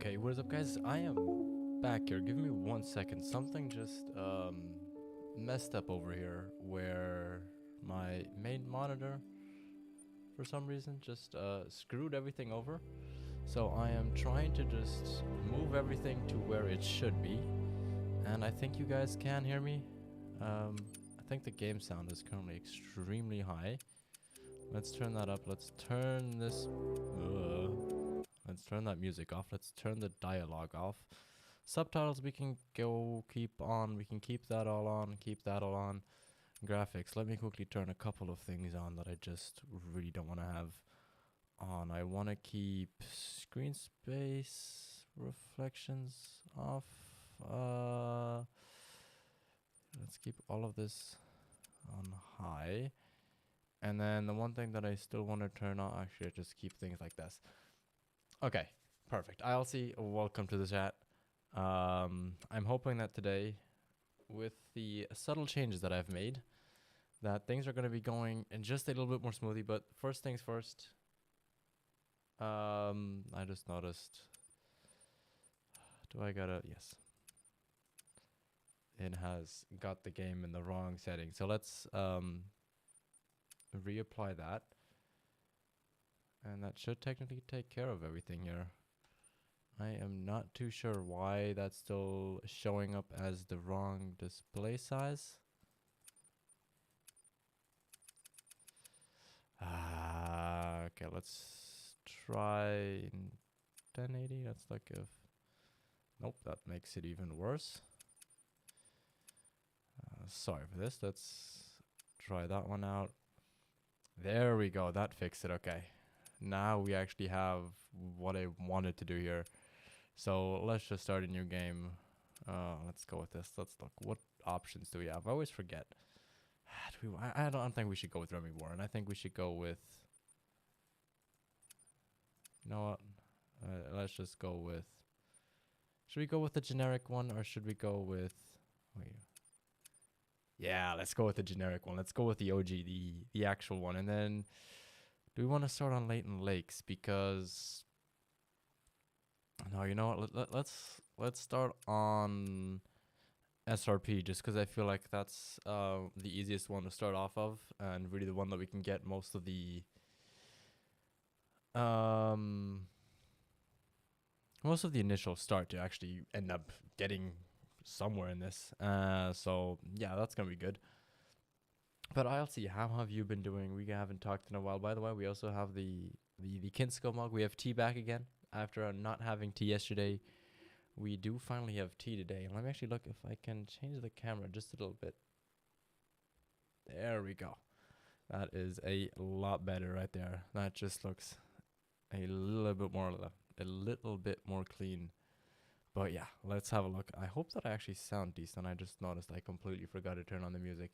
Okay, what is up guys? I am back here. Give me 1 second. Something just messed up over here where my main monitor for some reason just screwed everything over. So I am trying to just move everything to where it should be. And I think you guys can hear me. I think the game sound is currently extremely high. Let's turn that up. Let's turn this let's turn that music off. Let's turn the dialogue off. Subtitles we can keep on. We can keep that all on. Keep that all on. Graphics. Let me quickly turn a couple of things on that I just really don't want to have on. I want to keep screen space reflections off. Let's keep all of this on high. And then the one thing that I still want to turn on, actually, I just keep things like this. Okay, perfect. ILC, welcome to the chat. I'm hoping that today, with the subtle changes that I've made, that things are going to be going in just a little bit more smoothly. But first things first, I just noticed. Do I gotta? Yes. It has got the game in the wrong setting. So let's reapply that. And that should technically take care of everything here. I am not too sure why that's still showing up as the wrong display size. Okay, let's try 1080. Let's look if... Nope, that makes it even worse. Sorry for this. Let's try that one out. There we go. That fixed it. Okay. Now we actually have what I wanted to do here. So let's just start a new game. Let's go with this. Let's look. What options do we have? I always forget. I don't think we should go with Remy Warren. I think we should go with... You know what? Let's just go with... Should we go with the generic one or should we go with... Wait. Yeah, let's go with the generic one. Let's go with the OG, the actual one. And then... Do we want to start on Leighton Lakes? Because... No, you know what? Let's start on SRP just because I feel like that's the easiest one to start off of and really the one that we can get most of the initial start to actually end up getting somewhere in this. So yeah, that's gonna be good. But I'll see. How have you been doing? We haven't talked in a while. By the way, we also have the Kinsko mug. We have tea back again after not having tea yesterday. We do finally have tea today. And let me actually look if I can change the camera just a little bit. There we go. That is a lot better right there. That just looks a little bit more clean. But yeah, let's have a look. I hope that I actually sound decent. I just noticed I completely forgot to turn on the music.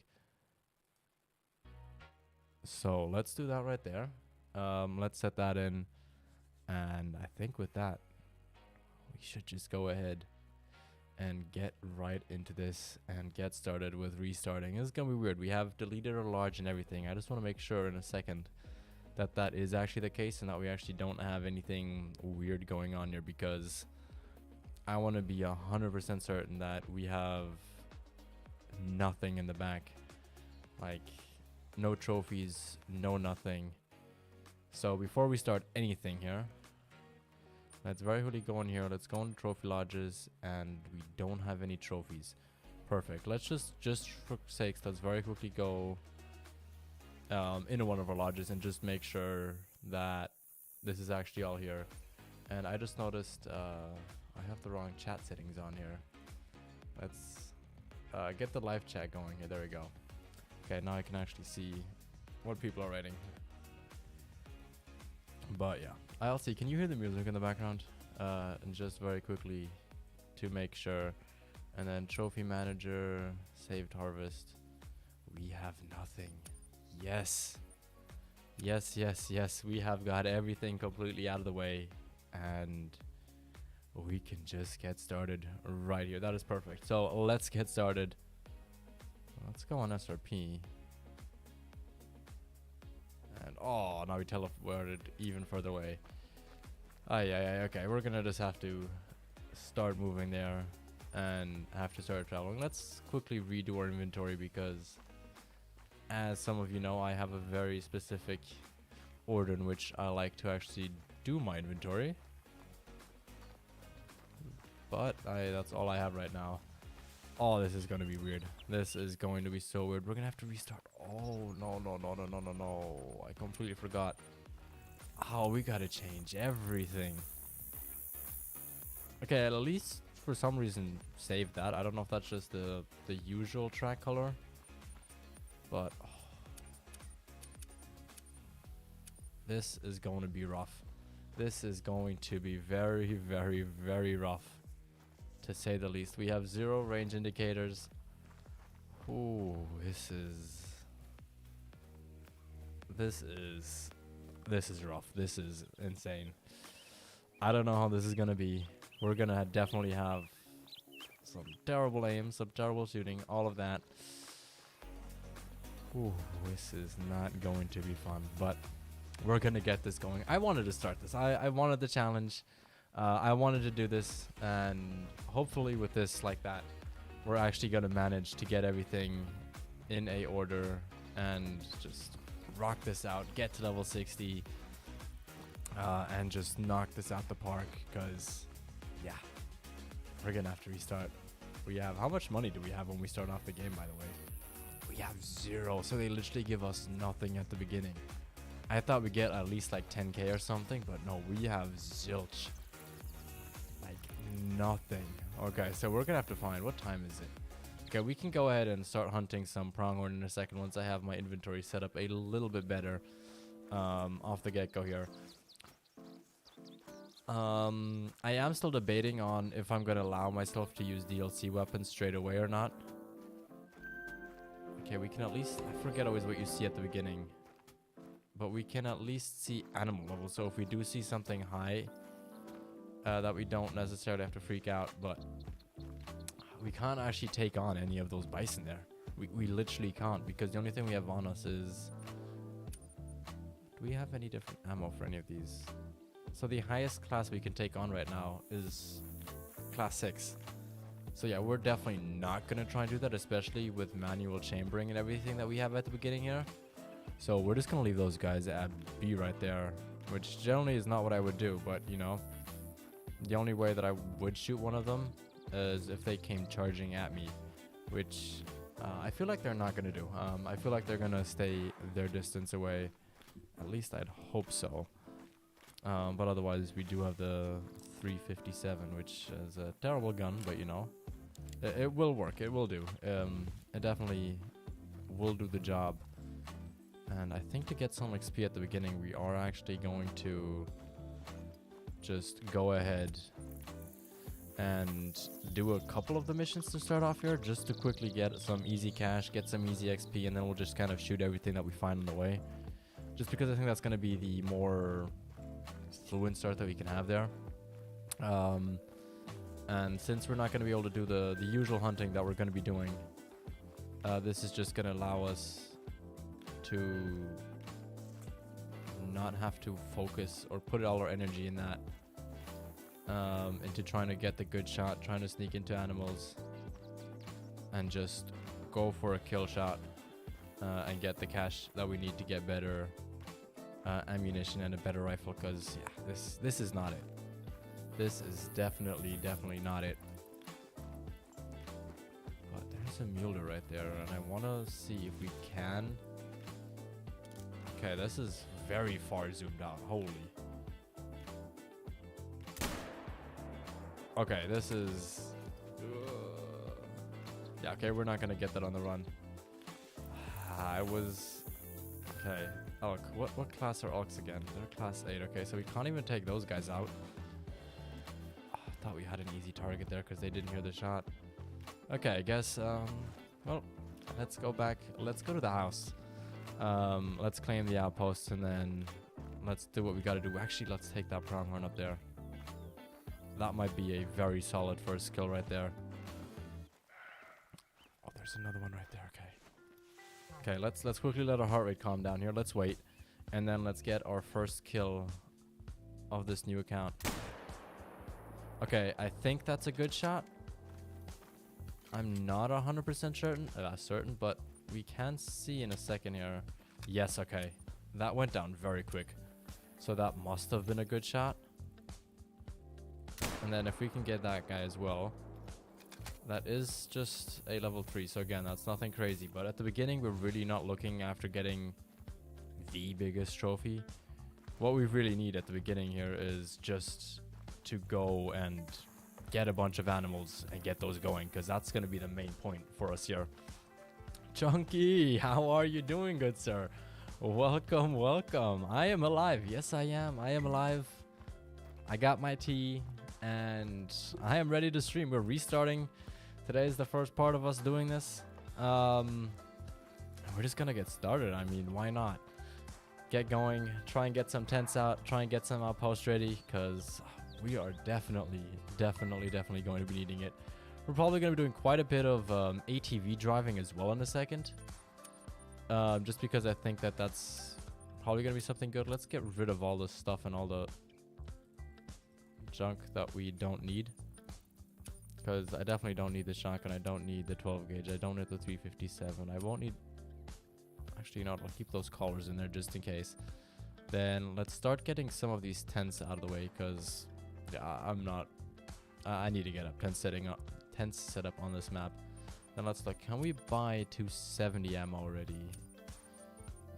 So let's do that right there. Let's set that in. And I think with that, we should just go ahead and get right into this and get started with restarting. It's gonna be weird. We have deleted our large and everything. I just want to make sure in a second that that is actually the case and that we actually don't have anything weird going on here, because I want to be 100% certain that we have nothing in the back. Like, no trophies, no nothing. So before we start anything here, let's very quickly go in here. Let's go into trophy lodges, and we don't have any trophies. Perfect. Let's just for sakes, let's very quickly go into one of our lodges and just make sure that this is actually all here. And I just noticed I have the wrong chat settings on here. Let's get the live chat going here. There we go. Okay, now I can actually see what people are writing. But yeah, I'll see. Can you hear the music in the background? And just very quickly to make sure. And then trophy manager, saved harvest. We have nothing. Yes. Yes. We have got everything completely out of the way. And we can just get started right here. That is perfect. So let's get started. Let's go on SRP. And oh, now we teleported even further away. Yeah, okay. We're gonna just have to start moving there and have to start traveling. Let's quickly redo our inventory because, as some of you know, I have a very specific order in which I like to actually do my inventory. But that's all I have right now. Oh, this is going to be weird. This is going to be so weird. We're going to have to restart. Oh, no. I completely forgot. Oh, we got to change everything. Okay, at least for some reason save that. I don't know if that's just the usual track color. But oh, this is going to be rough. This is going to be very, very, very rough, to say the least. We have 0 range indicators. Ooh, this is rough. This is insane. I don't know how this is gonna be. We're gonna definitely have some terrible aim, some terrible shooting, all of that. Ooh, this is not going to be fun, but we're gonna get this going. I wanted to start this. I wanted the challenge. I wanted to do this, and hopefully with this like that, we're actually gonna manage to get everything in a order and just rock this out, get to level 60, and just knock this out the park. Because yeah, we're gonna have to restart. We have, how much money do we have when we start off the game, by the way? We have 0, so they literally give us nothing at the beginning. I thought we'd get at least like 10k or something, but no, we have zilch. Like nothing. Okay, so we're gonna have to find, what time is it? Okay, we can go ahead and start hunting some pronghorn in a second once I have my inventory set up a little bit better off the get-go here. I am still debating on if I'm gonna allow myself to use DLC weapons straight away or not. Okay, we can at least, I forget always what you see at the beginning, but we can at least see animal level. So if we do see something high, that we don't necessarily have to freak out, but we can't actually take on any of those bison there. We literally can't, because the only thing we have on us is, do we have any different ammo for any of these? So the highest class we can take on right now is class 6. So yeah, we're definitely not gonna try and do that, especially with manual chambering and everything that we have at the beginning here. So we're just gonna leave those guys at B right there, which generally is not what I would do, but you know, the only way that I would shoot one of them is if they came charging at me, which I feel like they're not gonna do. I feel like they're gonna stay their distance away. At least I'd hope so. But otherwise, we do have the 357, which is a terrible gun, but you know, it will work. It will do. It definitely will do the job. And I think to get some XP at the beginning, we are actually going to just go ahead and do a couple of the missions to start off here, just to quickly get some easy cash, get some easy XP, and then we'll just kind of shoot everything that we find on the way. Just because I think that's going to be the more fluent start that we can have there. And since we're not going to be able to do the usual hunting that we're going to be doing, this is just going to allow us to not have to focus or put all our energy in that, into trying to get the good shot, trying to sneak into animals, and just go for a kill shot, and get the cash that we need to get better ammunition and a better rifle. Because yeah, this is not it. This is definitely not it. But there's a mule right there, and I want to see if we can. Okay, this is very far zoomed out. Holy. Okay, this is... yeah, okay, we're not going to get that on the run. I was... okay. Elk. What class are elks again? They're class 8. Okay, so we can't even take those guys out. Oh, I thought we had an easy target there because they didn't hear the shot. Okay, I guess, well, let's go back. Let's go to the house. Let's claim the outpost, and then let's do what we got to do. Actually, let's take that pronghorn up there. That might be a very solid first kill right there. Oh, there's another one right there. Okay, let's quickly let our heart rate calm down here. Let's wait, and then let's get our first kill of this new account. Okay, I think that's a good shot. I'm not 100% certain, but we can see in a second here. Yes, okay. That went down very quick. So that must have been a good shot. And then if we can get that guy as well. That is just a level 3. So again, that's nothing crazy. But at the beginning, we're really not looking after getting the biggest trophy. What we really need at the beginning here is just to go and get a bunch of animals and get those going, because that's going to be the main point for us here. Chunky, how are you doing, good sir? Welcome, welcome. I am alive. Yes, I am. I am alive. I got my tea and I am ready to stream. We're restarting. Today is the first part of us doing this. We're just gonna get started. I mean, why not? Get going, try and get some tents out, try and get some outposts ready, because we are definitely going to be needing it. We're probably going to be doing quite a bit of ATV driving as well in a second. Just because I think that that's probably going to be something good. Let's get rid of all the stuff and all the junk that we don't need. Because I definitely don't need the shotgun. I don't need the 12 gauge. I don't need the 357. I won't need... Actually, you know what? I'll keep those collars in there just in case. Then let's start getting some of these tents out of the way, because I'm not... I need to get up. Tents set up on this map. Then let's look. Can we buy 270 ammo already?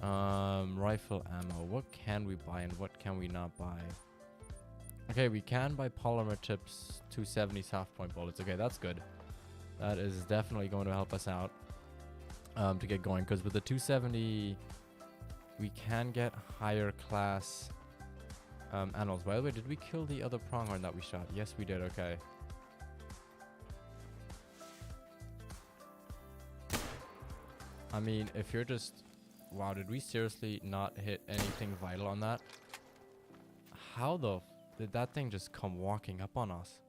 Rifle ammo. What can we buy and what can we not buy? Okay, we can buy polymer tips, 270 soft point bullets. Okay, that's good. That is definitely going to help us out to get going, because with the 270 we can get higher class animals. By the way, did we kill the other pronghorn that we shot? Yes, we did. Okay. I mean, if you're just... Wow, did we seriously not hit anything vital on that? How the... Did that thing just come walking up on us?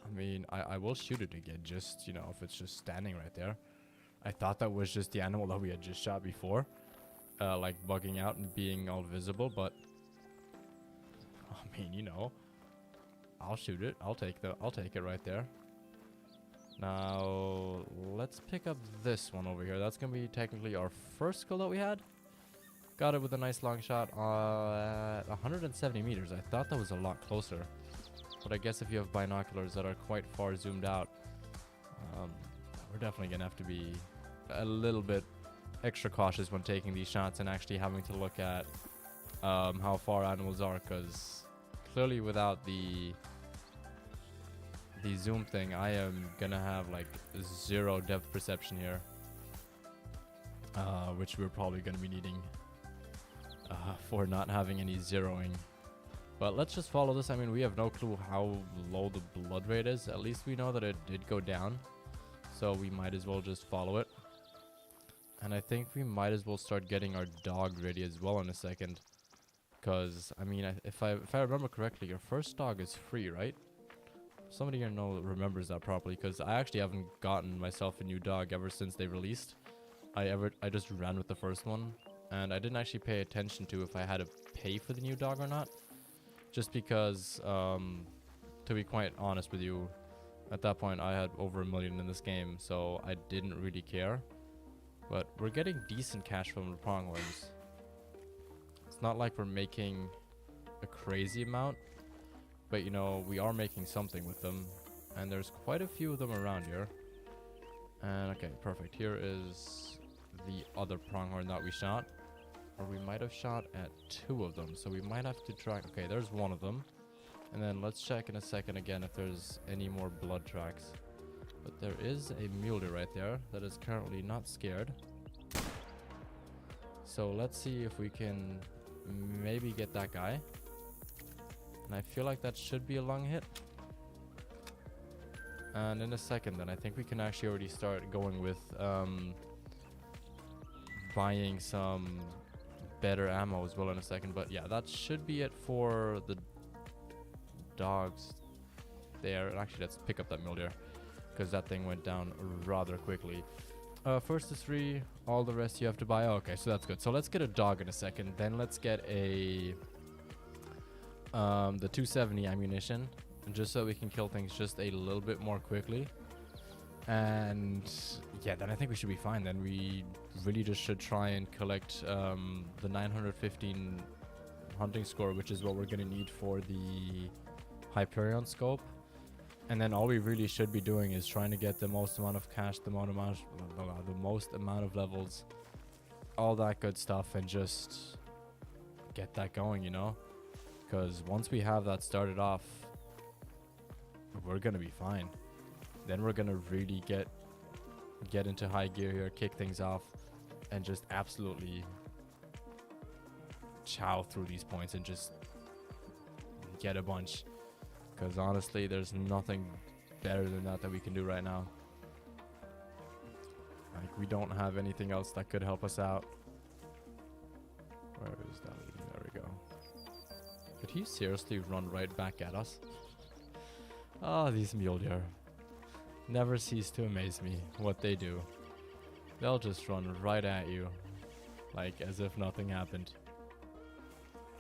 I mean, I will shoot it again, just, you know, if it's just standing right there. I thought that was just the animal that we had just shot before. Like bugging out and being all visible, but... I mean, you know. I'll shoot it. I'll take it right there. Now, let's pick up this one over here. That's gonna be technically our first kill that we had. Got it with a nice long shot at 170 meters. I thought that was a lot closer. But I guess if you have binoculars that are quite far zoomed out, we're definitely going to have to be a little bit extra cautious when taking these shots and actually having to look at how far animals are, because clearly without the zoom thing, I am going to have like 0 depth perception here, which we're probably going to be needing for not having any zeroing. But let's just follow this. I mean, we have no clue how low the blood rate is. At least we know that it did go down, so we might as well just follow it. And I think we might as well start getting our dog ready as well in a second, because I mean, if I remember correctly, your first dog is free, right? Somebody here remembers that properly, because I actually haven't gotten myself a new dog ever since they released. I just ran with the first one, and I didn't actually pay attention to if I had to pay for the new dog or not. Just because, to be quite honest with you, at that point I had over 1 million in this game, so I didn't really care. But we're getting decent cash from the pronghorns. It's not like we're making a crazy amount, but you know, we are making something with them, and there's quite a few of them around here. And okay, perfect. Here is the other pronghorn that we shot. Or we might have shot at 2 of them, so we might have to try... Okay, there's 1 of them. And then let's check in a second again if there's any more blood tracks. But there is a mule right there that is currently not scared. So let's see if we can maybe get that guy. And I feel like that should be a lung hit. And in a second then, I think we can actually already start going with buying some better ammo as well in a second. But yeah, that should be it for the dogs there. Actually, let's pick up that mule deer, because that thing went down rather quickly. First is free. All the rest you have to buy. Oh, okay, so that's good. So let's get a dog in a second. Then let's get a the 270 ammunition, just so we can kill things just a little bit more quickly. And yeah, then I think we should be fine. Then we really just should try and collect the 915 hunting score, which is what we're gonna need for the Hyperion Scope. And then all we really should be doing is trying to get the most amount of cash, the most amount of levels, all that good stuff, and just get that going, you know? Because once we have that started off, we're gonna be fine. Then we're gonna really get into high gear here, kick things off, and just absolutely chow through these points and just get a bunch. Because honestly, there's nothing better than that we can do right now. Like, we don't have anything else that could help us out. Where is that? There we go. Did he seriously run right back at us? Oh, these mule deer. Never cease to amaze me what they do. They'll just run right at you, like as if nothing happened.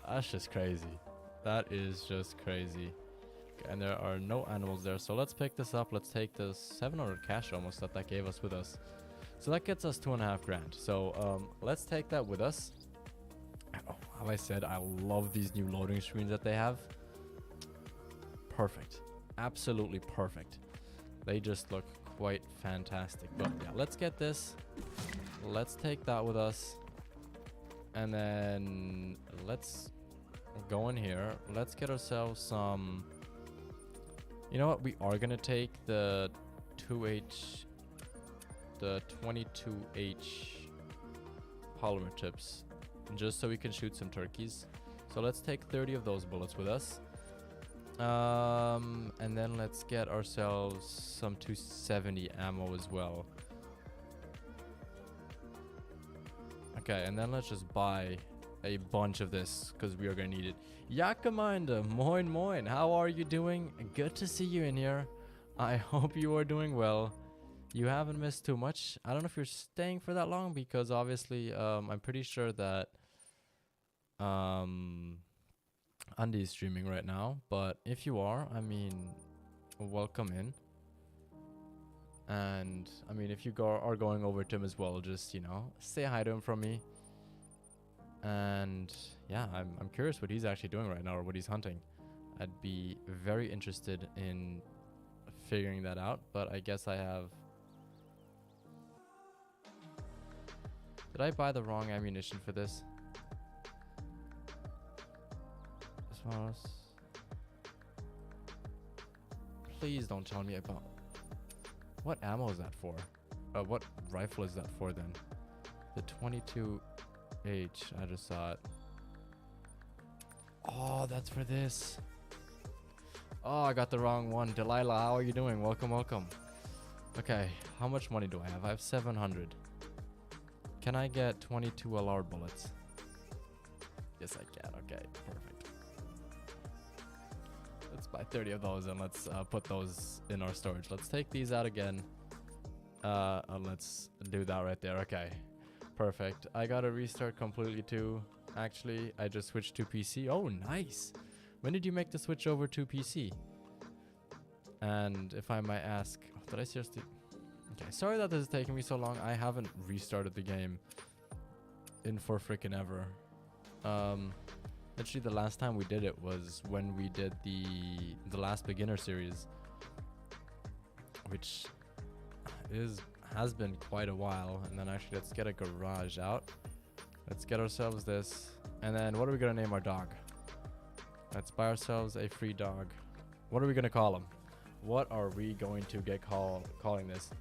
That's just crazy. That is just crazy. And there are no animals there, so let's pick this up. Let's take the 700 cash almost that gave us with us. So that gets us 2.5 grand. So let's take that with us. Oh, how I said, I love these new loading screens that they have. Perfect. Absolutely perfect. They just look quite fantastic. But yeah, let's get this. Let's take that with us. And then let's go in here. Let's get ourselves some... You know what? We are going to take the 2H, the 22H polymer tips, just so we can shoot some turkeys. So let's take 30 of those bullets with us. And then let's get ourselves some 270 ammo as well. Okay, and then let's just buy a bunch of this because we are going to need it. Yakamanda, moin moin, how are you doing? Good to see you in here. I hope you are doing well. You haven't missed too much. I don't know if you're staying for that long because obviously I'm pretty sure that Andy is streaming right now, but if you are, I mean, welcome in. And I mean, if you are going over to him as well, just, you know, say hi to him from me. And yeah, I'm curious what he's actually doing right now or what he's hunting. I'd be very interested in figuring that out, but I guess I have... Did I buy the wrong ammunition for this? This one. Please don't tell me about... What ammo is that for? What rifle is that for then? The 22H, I just saw it. Oh, that's for this. Oh, I got the wrong one. Delilah, how are you doing? Welcome, welcome. Okay, how much money do I have? I have 700. Can I get 22 LR bullets? Yes, I can. Okay, perfect. Let's buy 30 of those and let's put those in our storage. Let's take these out again. Let's do that right there. Okay, perfect. I gotta restart completely too. Actually, I just switched to PC. Oh, nice. When did you make the switch over to PC? And if I might ask, did I seriously... Okay, sorry that this is taking me so long. I haven't restarted the game in for freaking ever. Literally the last time we did it was when we did the last beginner series, which has been quite a while. And then actually, let's get a garage out. Let's get ourselves this. And then what are we gonna name our dog? Let's buy ourselves a free dog. What are we gonna call him? What are we going to get calling this?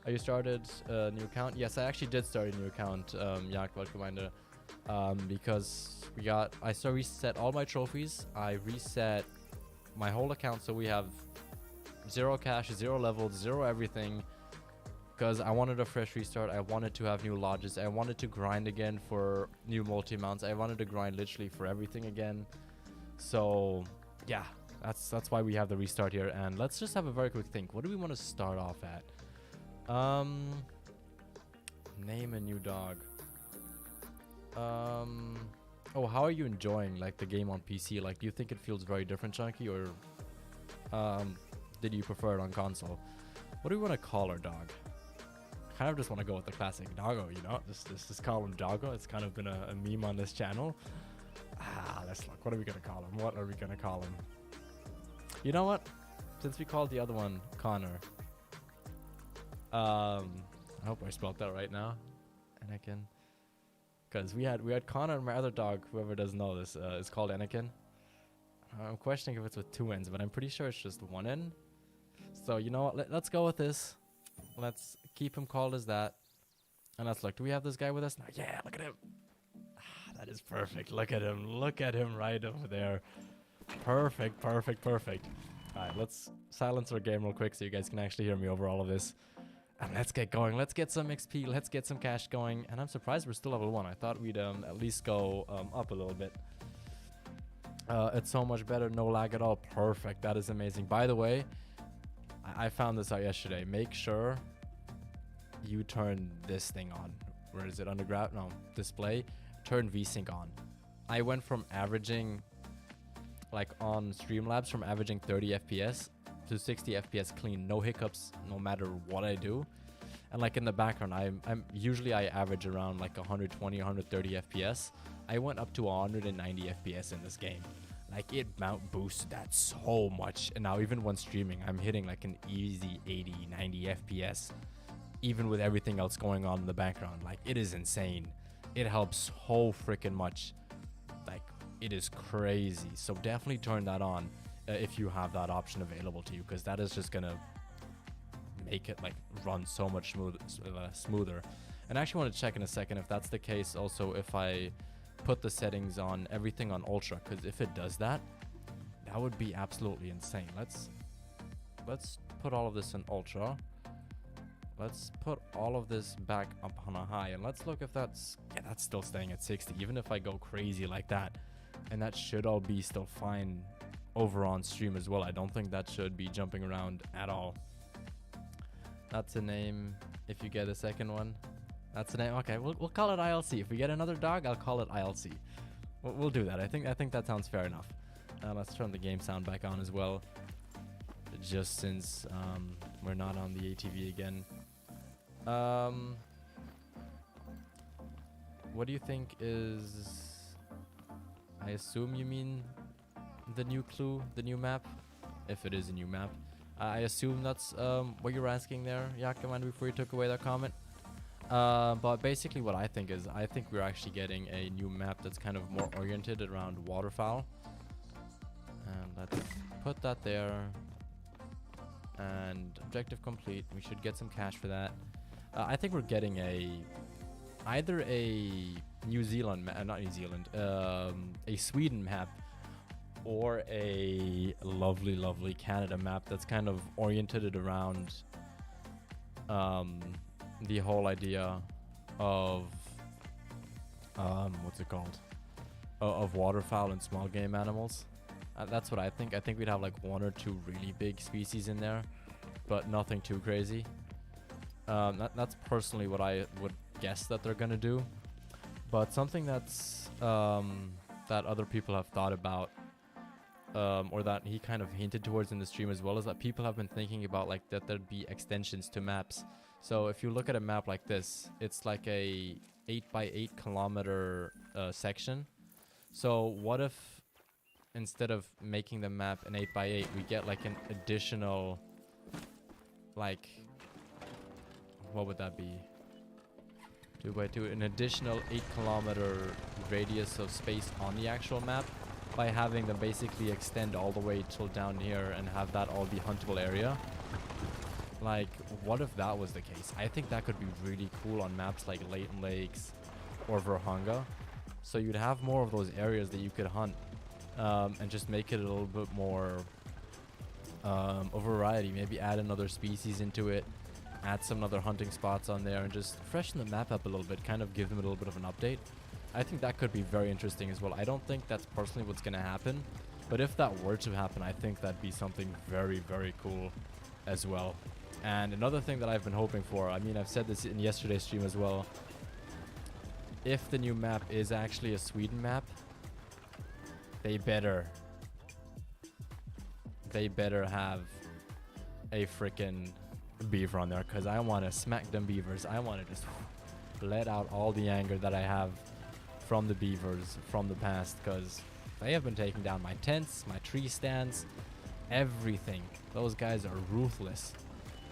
You started a new account? Yes, I actually did start a new account, Yak, welcome, because I reset all my trophies. I reset my whole account, so we have 0 cash, 0 levels, 0 everything, because I wanted a fresh restart. I wanted to have new lodges. I wanted to grind again for new multi-mounts. I wanted to grind literally for everything again. So yeah, that's why we have the restart here. And let's just have a very quick think. What do we want to start off at? Name a new dog. Oh, how are you enjoying like the game on PC? Like, do you think it feels very different, Chunky, or did you prefer it on console? What do we want to call our dog? Kind of just want to go with the classic doggo, you know? Just call him Doggo. It's kind of been a meme on this channel. Let's look. What are we gonna call him? What are we gonna call him? You know what? Since we called the other one Connor, I hope I spelled that right now. Anakin. Because we had Connor and my other dog, whoever doesn't know this, is called Anakin. I'm questioning if it's with 2 N's, but I'm pretty sure it's just 1 N. So, you know what? Let's go with this. Let's keep him called as that. And let's look. Do we have this guy with us now? Yeah, look at him. That is perfect. Look at him. Look at him right over there. Perfect, perfect, perfect. Alright, let's silence our game real quick so you guys can actually hear me over all of this. And let's get going. Let's get some XP. Let's get some cash going. And I'm surprised we're still level 1. I thought we'd at least go up a little bit. It's so much better. No lag at all. Perfect. That is amazing. By the way, I found this out yesterday. Make sure you turn this thing on. Where is it? Underground? No. Display. Turn VSync on. I went from averaging, like on Streamlabs, from averaging 30 FPS to 60 FPS clean. No hiccups, no matter what I do. And like in the background, I'm usually I average around like 120, 130 FPS. I went up to 190 FPS in this game. Like it boosted that so much. And now even when streaming, I'm hitting like an easy 80, 90 FPS. Even with everything else going on in the background. Like it is insane. It helps so freaking much. Like it is crazy. So definitely turn that on if you have that option available to you, because that is just gonna make it like run so much smoother. And I actually want to check in a second if that's the case also if I put the settings on everything on ultra, because if it does that, that would be absolutely insane. Let's put all of this in ultra. Let's put all of this back up on a high, and let's look if that's still staying at 60, even if I go crazy like that. And that should all be still fine over on stream as well. I don't think that should be jumping around at all. That's a name if you get a second one. That's a name. Okay, we'll call it ILC. If we get another dog, I'll call it ILC. We'll do that. I think that sounds fair enough. Let's turn the game sound back on as well, just since we're not on the ATV again. What do you think is... I assume you mean the new clue, the new map? If it is a new map. I assume that's what you're asking there, Yakuman, before you took away that comment. But basically what I think is, I think we're actually getting a new map that's kind of more oriented around waterfowl. And let's put that there. And objective complete. We should get some cash for that. I think we're getting either a New Zealand map, not New Zealand, a Sweden map, or a lovely Canada map that's kind of oriented around the whole idea of what's it called? Of waterfowl and small game animals. That's what I think. I think we'd have like 1 or 2 really big species in there, but nothing too crazy. That's personally what I would guess that they're gonna do. But something that's that other people have thought about, or that he kind of hinted towards in the stream as well, is that people have been thinking about like that there'd be extensions to maps. So if you look at a map like this, it's like a 8x8 kilometer section. So what if instead of making the map an 8x8, we get like an additional, like, what would that be? 2x2, an additional 8 kilometer radius of space on the actual map, by having them basically extend all the way till down here and have that all be huntable area. Like, what if that was the case? I think that could be really cool on maps like Leighton Lakes or Virhonga. So you'd have more of those areas that you could hunt, and just make it a little bit more a variety. Maybe add another species into it, add some other hunting spots on there, and just freshen the map up a little bit, kind of give them a little bit of an update. I think that could be very interesting as well. I don't think that's personally what's going to happen, but if that were to happen, I think that'd be something very, very cool as well. And another thing that I've been hoping for, I mean, I've said this in yesterday's stream as well. If the new map is actually a Sweden map, they better have a freaking beaver on there, because I want to smack them beavers. I want to just let out all the anger that I have from the beavers from the past, because they have been taking down my tents, my tree stands, everything. Those guys are ruthless,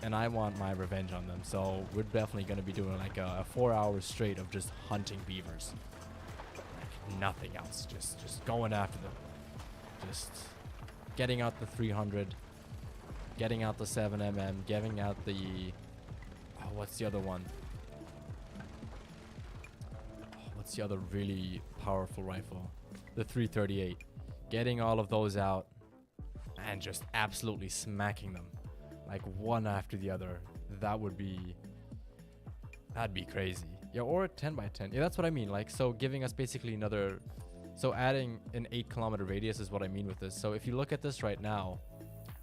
and I want my revenge on them. So we're definitely going to be doing like a 4 hours straight of just hunting beavers, like nothing else. Just going after them, just getting out the 300, getting out the 7mm, getting out the what's the other one? What's the other really powerful rifle? The 338. Getting all of those out and just absolutely smacking them like one after the other. That'd be crazy. Yeah, or a 10x10. Yeah, that's what I mean. Like, so giving us basically another, so adding an 8-kilometer radius is what I mean with this. So if you look at this right now,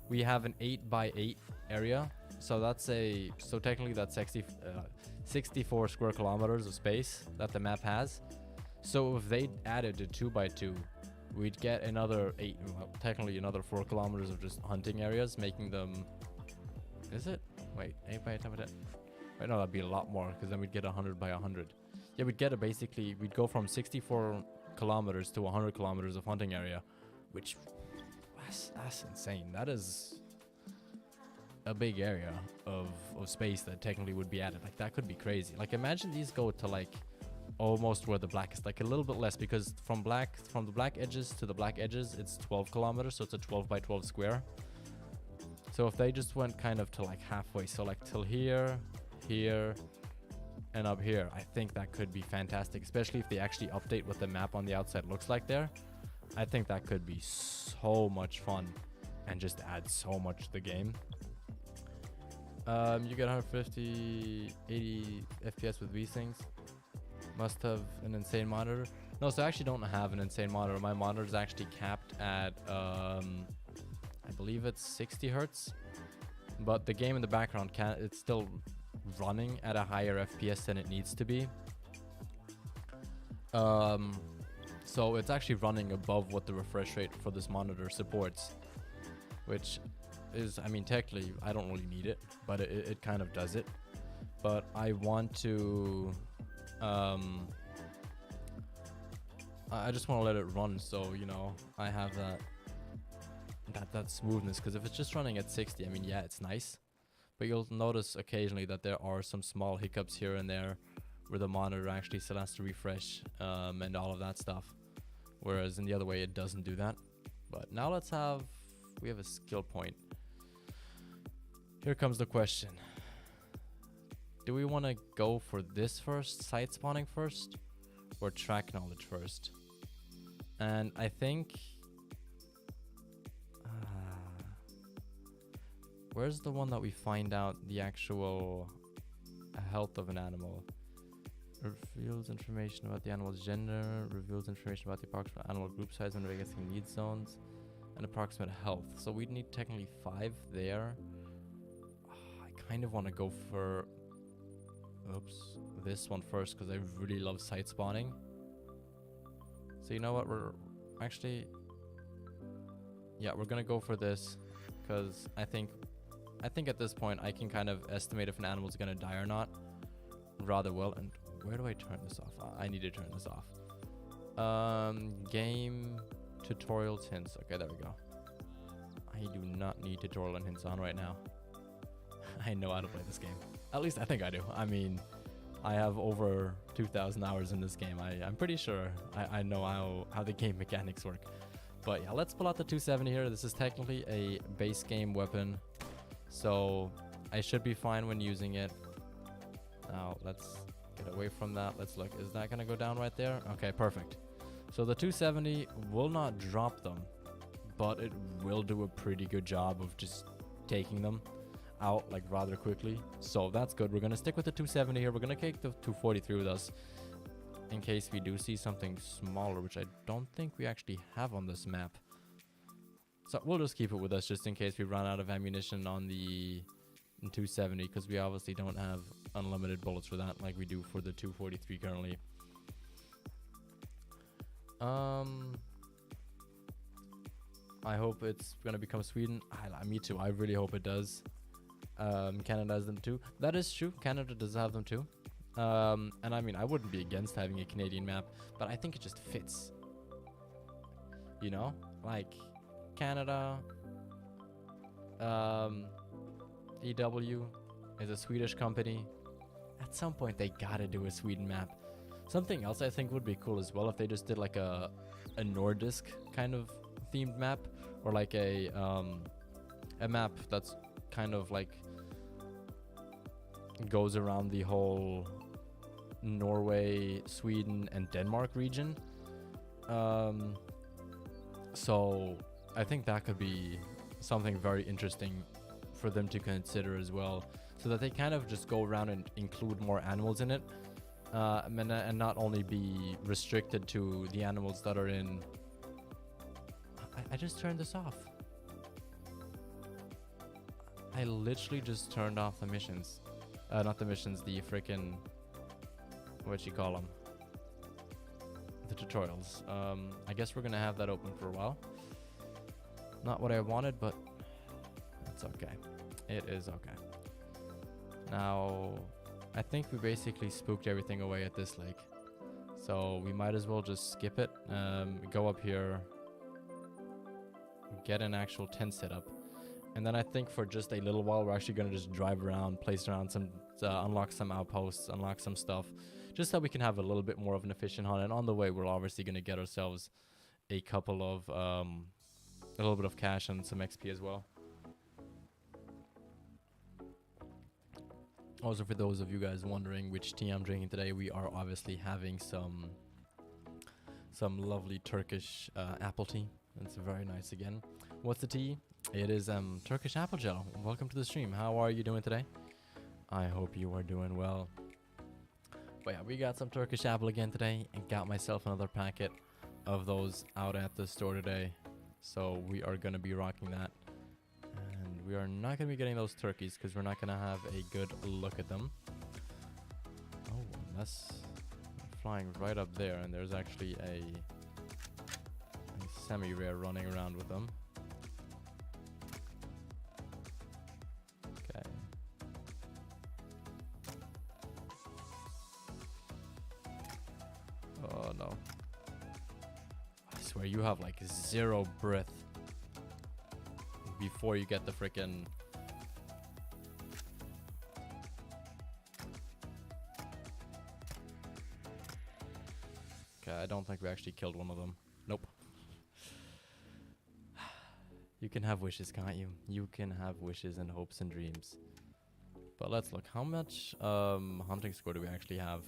we have an 8x8 area. So that's so technically that's 64 square kilometers of space that the map has. So if they added a 2x2, we'd get another technically another 4 kilometers of just hunting areas, making them, is it? Wait, 8x8, 10x10. Wait, no, that'd be a lot more, because then we'd get 100 by 100. Yeah, we'd go from 64 kilometers to 100 kilometers of hunting area, which, that's insane. That is a big area of space that technically would be added. Like, that could be crazy. Like, imagine these go to like almost where the black is, like a little bit less, because from the black edges to the black edges it's 12 kilometers, so it's a 12 by 12 square. So if they just went kind of to like halfway, so like till here, and up here, I think that could be fantastic, especially if they actually update what the map on the outside looks like there. I think that could be so much fun and just add so much to the game. You get 150, 80 FPS with these things. Must have an insane monitor. No, so I actually don't have an insane monitor. My monitor is actually capped at, I believe it's 60 hertz. But the game in the background, it's still running at a higher FPS than it needs to be. So it's actually running above what the refresh rate for this monitor supports. Which is, I mean, technically, I don't really need it, but it kind of does it. But I want to... I just want to let it run, so you know I have that smoothness, because if it's just running at 60, I mean, yeah, it's nice, but you'll notice occasionally that there are some small hiccups here and there where the monitor actually still has to refresh and all of that stuff, whereas in the other way it doesn't do that. But now we have a skill point. Here comes the question. Do we want to go for this first, site spawning first, or track knowledge first? And I think... where's the one that we find out the actual health of an animal? Reveals information about the animal's gender, reveals information about the approximate animal group size when navigating need zones, and approximate health. So we'd need technically 5 there. I kind of want to go for... this one first, because I really love site spawning. So you know what, we're actually, yeah, we're gonna go for this, because I think at this point I can kind of estimate if an animal's gonna die or not rather well. And where do I turn this off? I need to turn this off. Game tutorial hints. Okay, there we go. I do not need tutorial and hints on right now. I know how to play this game. At least I think I do. I mean, I have over 2,000 hours in this game. I'm pretty sure I know how the game mechanics work. But yeah, let's pull out the 270 here. This is technically a base game weapon, so I should be fine when using it. Now let's get away from that. Let's look. Is that gonna go down right there? Okay, perfect. So the 270 will not drop them, but it will do a pretty good job of just taking them out like rather quickly. So that's good. We're gonna stick with the 270 here. We're gonna take the 243 with us in case we do see something smaller, which I don't think we actually have on this map. So we'll just keep it with us just in case we run out of ammunition on the and 270 because we obviously don't have unlimited bullets for that like we do for the 243 currently. I hope it's gonna become Sweden. Me too. I really hope it does. Canada has them too. That is true. Canada does have them too. And I mean, I wouldn't be against having a Canadian map, but I think it just fits. You know, like Canada. EW is a Swedish company. At some point, they gotta do a Sweden map. Something else I think would be cool as well if they just did like a Nordisk kind of themed map, or like a map that's kind of like goes around the whole Norway, Sweden, and Denmark region. So I think that could be something very interesting for them to consider as well, so that they kind of just go around and include more animals in it, and not only be restricted to the animals that are in... I just turned this off. I literally just turned off the missions. Not the missions, the freaking... what you call them? The tutorials. I guess we're gonna have that open for a while. Not what I wanted, but it's okay. It is okay. Now, I think we basically spooked everything away at this lake. So we might as well just skip it. Go up here. Get an actual tent set up. And then I think for just a little while, we're actually going to just drive around, place around some, unlock some outposts, unlock some stuff. Just so we can have a little bit more of an efficient hunt. And on the way, we're obviously going to get ourselves a couple of, a little bit of cash and some XP as well. Also, for those of you guys wondering which tea I'm drinking today, we are obviously having some lovely Turkish apple tea. It's very nice again. What's the tea? It is Turkish apple gel. Welcome to the stream. How are you doing today? I hope you are doing well. But yeah, we got some Turkish apple again today, and got myself another packet of those out at the store today. So we are going to be rocking that. And we are not going to be getting those turkeys because we're not going to have a good look at them. Oh, that's flying right up there, and there's actually a semi-rare running around with them. Okay. Oh no. I swear you have like 0 breath before you get the frickin'... Okay, I don't think we actually killed one of them. Nope. You can have wishes, can't you? You can have wishes and hopes and dreams. But let's look. How much hunting score do we actually have?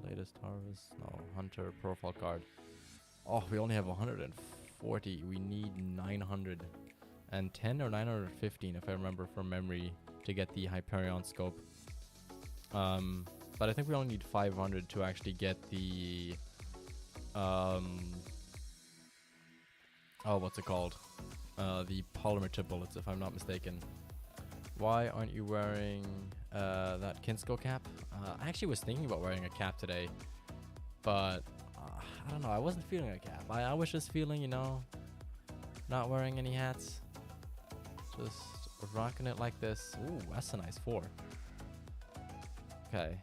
Latest harvest? No, hunter profile card. Oh, we only have 140. We need 910 or 915 if I remember from memory to get the Hyperion Scope. But I think we only need 500 to actually get the oh, what's it called? The polymer tip bullets, if I'm not mistaken. Why aren't you wearing that Kinsko cap? I actually was thinking about wearing a cap today, but I don't know. I wasn't feeling a cap. I was just feeling, you know, not wearing any hats. Just rocking it like this. Ooh, that's a nice 4. Okay.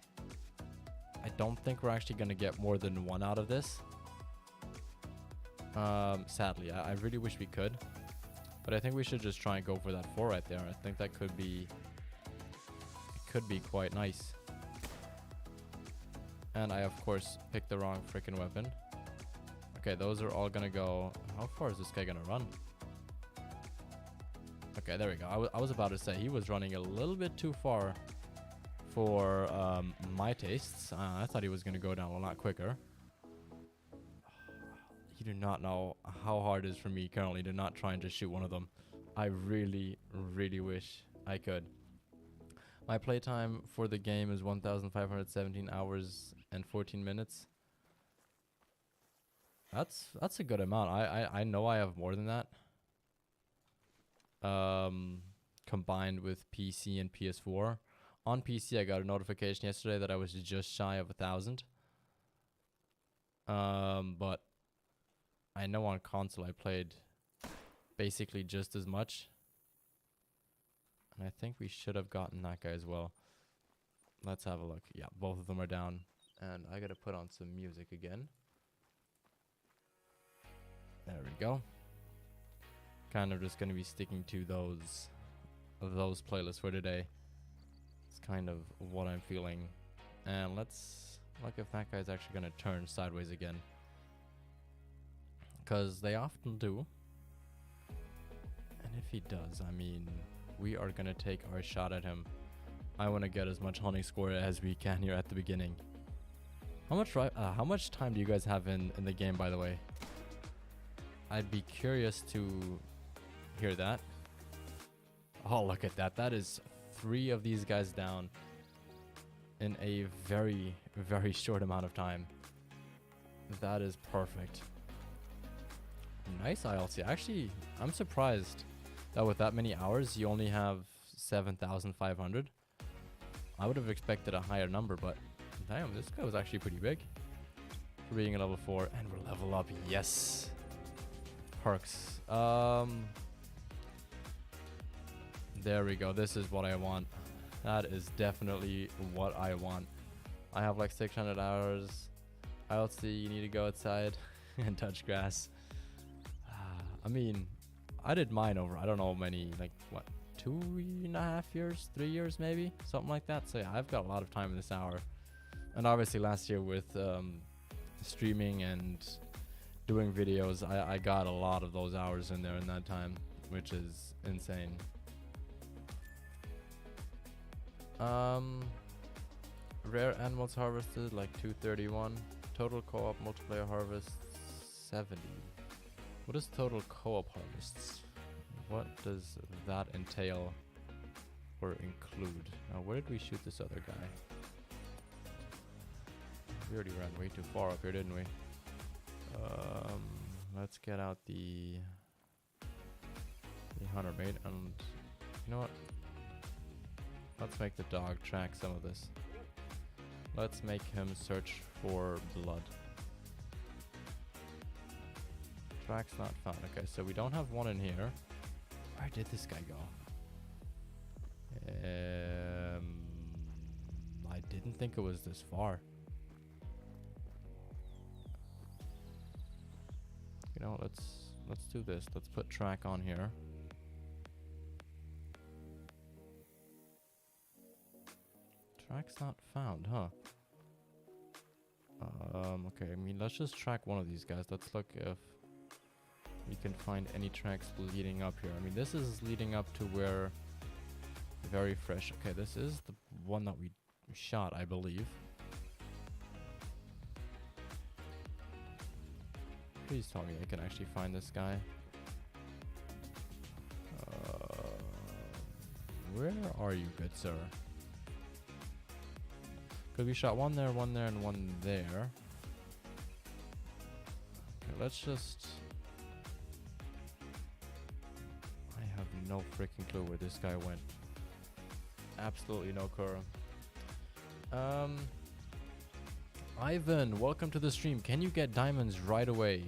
I don't think we're actually going to get more than 1 out of this. Sadly, I really wish we could, but I think we should just try and go for that 4 right there. I think that could be, it could be quite nice. And I of course picked the wrong freaking weapon. Okay, those are all gonna go. How far is this guy gonna run? Okay, there we go. I was about to say he was running a little bit too far for my tastes. I thought he was gonna go down a lot quicker. You do not know how hard it is for me currently to not try and just shoot one of them. I really, really wish I could. My playtime for the game is 1,517 hours and 14 minutes. That's a good amount. I know I have more than that. combined with PC and PS4. On PC, I got a notification yesterday that I was just shy of 1,000. But I know on console I played basically just as much. And I think we should have gotten that guy as well. Let's have a look. Yeah, both of them are down. And I gotta put on some music again. There we go. Kind of just gonna be sticking to those playlists for today. It's kind of what I'm feeling. And let's look if that guy's actually gonna turn sideways again. Because they often do. And if he does, I mean, we are gonna take our shot at him. I want to get as much hunting score as we can here at the beginning. How much time do you guys have in the game, by the way? I'd be curious to hear that. Oh, look at that. That is 3 of these guys down in a very, very short amount of time. That is perfect. Nice ILC. Actually, I'm surprised that with that many hours, you only have 7,500. I would have expected a higher number, but damn, this guy was actually pretty big for being a level 4. And we're level up. Yes. Perks. There we go. This is what I want. That is definitely what I want. I have like 600 hours. ILC, you need to go outside and touch grass. I mean, I did mine over, I don't know many, like what, 2.5 years, 3 years maybe, something like that. So yeah, I've got a lot of time in this hour. And obviously last year with streaming and doing videos, I got a lot of those hours in there in that time, which is insane. Rare animals harvested like 231. Total co-op multiplayer harvest 70. What is total co-op harvests? What does that entail or include? Now, where did we shoot this other guy? We already ran way too far up here, didn't we? Let's get out the hunter bait, and you know what? Let's make the dog track some of this. Let's make him search for blood. Track's not found. Okay, so we don't have one in here. Where did this guy go? I didn't think it was this far. You know, let's do this. Let's put track on here. Track's not found, huh? Okay, I mean, let's just track one of these guys. Let's look if we can find any tracks leading up here. I mean, this is leading up to where very fresh. Okay, this is the one that we shot, I believe. Please tell me I can actually find this guy. Where are you, good sir? Because we shot one there, and one there. Okay, let's just... I have no freaking clue where this guy went. Absolutely no clue. Ivan, welcome to the stream. Can you get diamonds right away?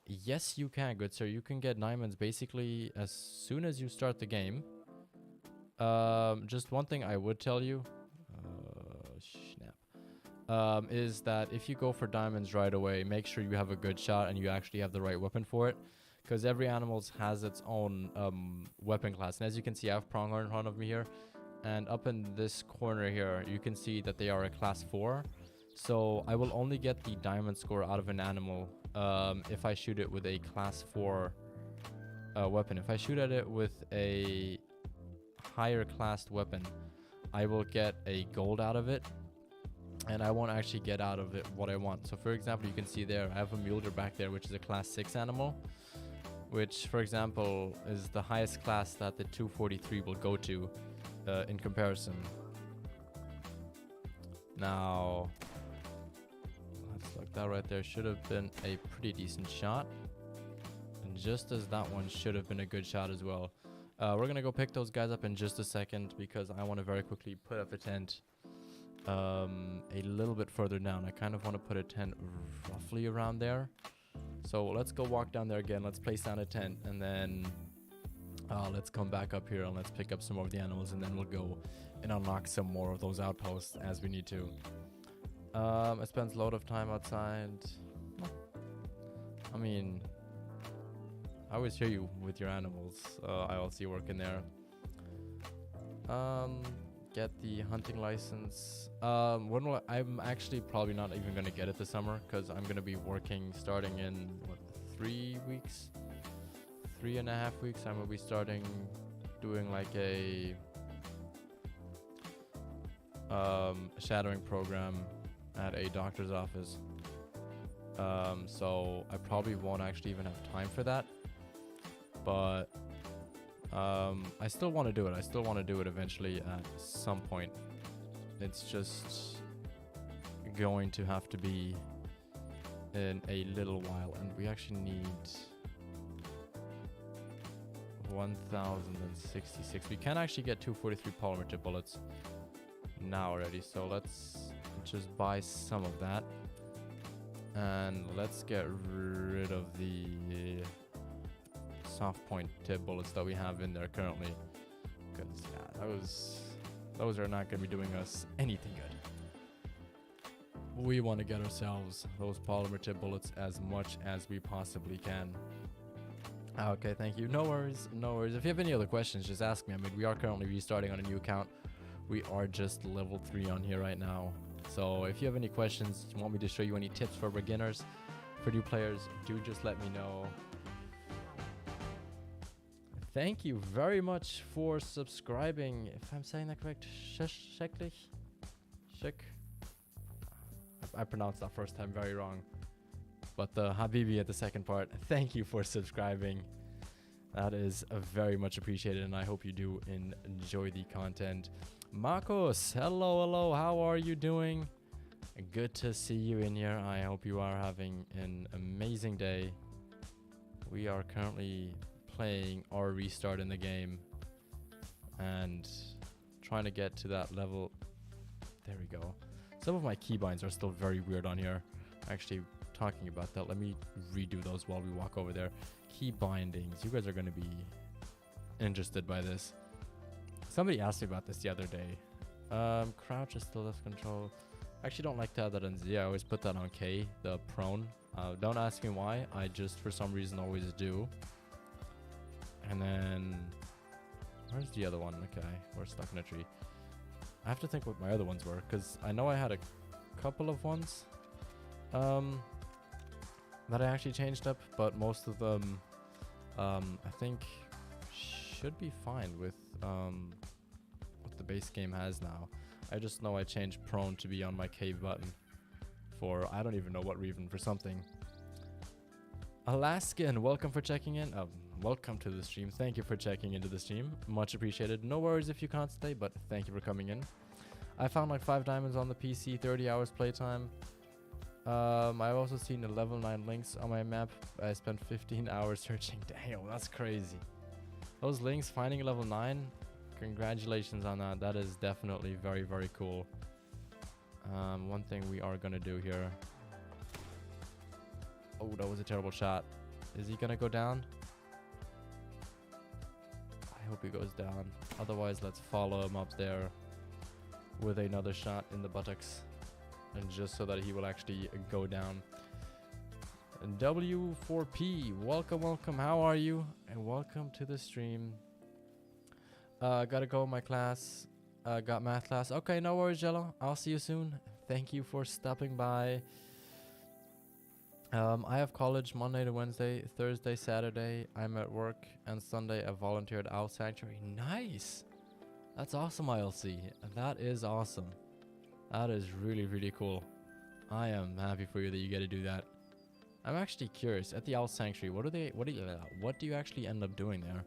Yes, you can, good sir. You can get diamonds basically as soon as you start the game. Just one thing I would tell you. Is that if you go for diamonds right away, make sure you have a good shot and you actually have the right weapon for it, because every animal has its own weapon class. And as you can see, I have pronghorn in front of me here, and up in this corner here you can see that they are a class 4. So I will only get the diamond score out of an animal if I shoot it with a class 4 weapon. If I shoot at it with a higher classed weapon, I will get a gold out of it, and I won't actually get out of it what I want. So for example, you can see there I have a mule deer back there, which is a class 6 animal, which for example is the highest class that the 243 will go to in comparison. Now let's look, that right there should have been a pretty decent shot, and just as that one should have been a good shot as well. We're gonna go pick those guys up in just a second because I want to very quickly put up a tent a little bit further down. I kind of want to put a tent roughly around there. So let's go walk down there again. Let's place down a tent, and then let's come back up here and let's pick up some more of the animals, and then we'll go and unlock some more of those outposts as we need to. I spent a lot of time outside. I mean, I always hear you with your animals. I also see you working there. Get the hunting license. I'm actually probably not even going to get it this summer because I'm going to be working starting in, what, 3 weeks? 3.5 weeks. I'm going to be starting doing like a shadowing program at a doctor's office. So I probably won't actually even have time for that. But I still want to do it. I still want to do it eventually at some point. It's just going to have to be in a little while. And we actually need 1,066. We can actually get 243 polymer tip bullets now already. So let's just buy some of that. And let's get rid of the soft point tip bullets that we have in there currently, because yeah, those are not going to be doing us anything good. We want to get ourselves those polymer tip bullets as much as we possibly can. Okay, thank you. No worries, no worries. If you have any other questions, just ask me. I mean, we are currently restarting on a new account. We are just level 3 on here right now. So if you have any questions, you want me to show you any tips for beginners, for new players, do just let me know. Thank you very much for subscribing. If I'm saying that correct, Shek. I pronounced that first time very wrong. But the Habibi at the second part, thank you for subscribing. That is very much appreciated, and I hope you do enjoy the content. Marcos, hello, how are you doing? Good to see you in here. I hope you are having an amazing day. We are currently playing our restart in the game and trying to get to that level. There we go. Some of my keybinds are still very weird on here. Actually, talking about that, let me redo those while we walk over there. Key bindings, you guys are going to be interested by this. Somebody asked me about this the other day. Crouch is still left control. I actually don't like to have that on Z. I always put that on K, the prone. Don't ask me why. I just for some reason always do. And then where's the other one? Okay, we're stuck in a tree. I have to think what my other ones were, because I know I had a couple of ones that I actually changed up, but most of them I think should be fine with what the base game has now. I just know I changed prone to be on my K button for I don't even know what reason, for something. Alaskan, welcome for checking in. Welcome to the stream. Thank you for checking into the stream. Much appreciated. No worries if you can't stay, but thank you for coming in. I found like 5 diamonds on the PC, 30 hours playtime. I've also seen a level 9 links on my map. I spent 15 hours searching. Damn, that's crazy. Those links, finding a level 9, congratulations on that. That is definitely very, very cool. One thing we are going to do here. Oh, that was a terrible shot. Is he going to go down? I hope he goes down. Otherwise, let's follow him up there with another shot in the buttocks. And just so that he will actually go down. And W4P, welcome. How are you? And welcome to the stream. Gotta go in my class. Got math class. Okay, no worries, Jello. I'll see you soon. Thank you for stopping by. I have college Monday to Wednesday, Thursday, Saturday. I'm at work, and Sunday I volunteer at Owl Sanctuary. Nice. That's awesome, ILC. That is awesome. That is really, really cool. I am happy for you that you get to do that. I'm actually curious. At the Owl Sanctuary, what do you actually end up doing there?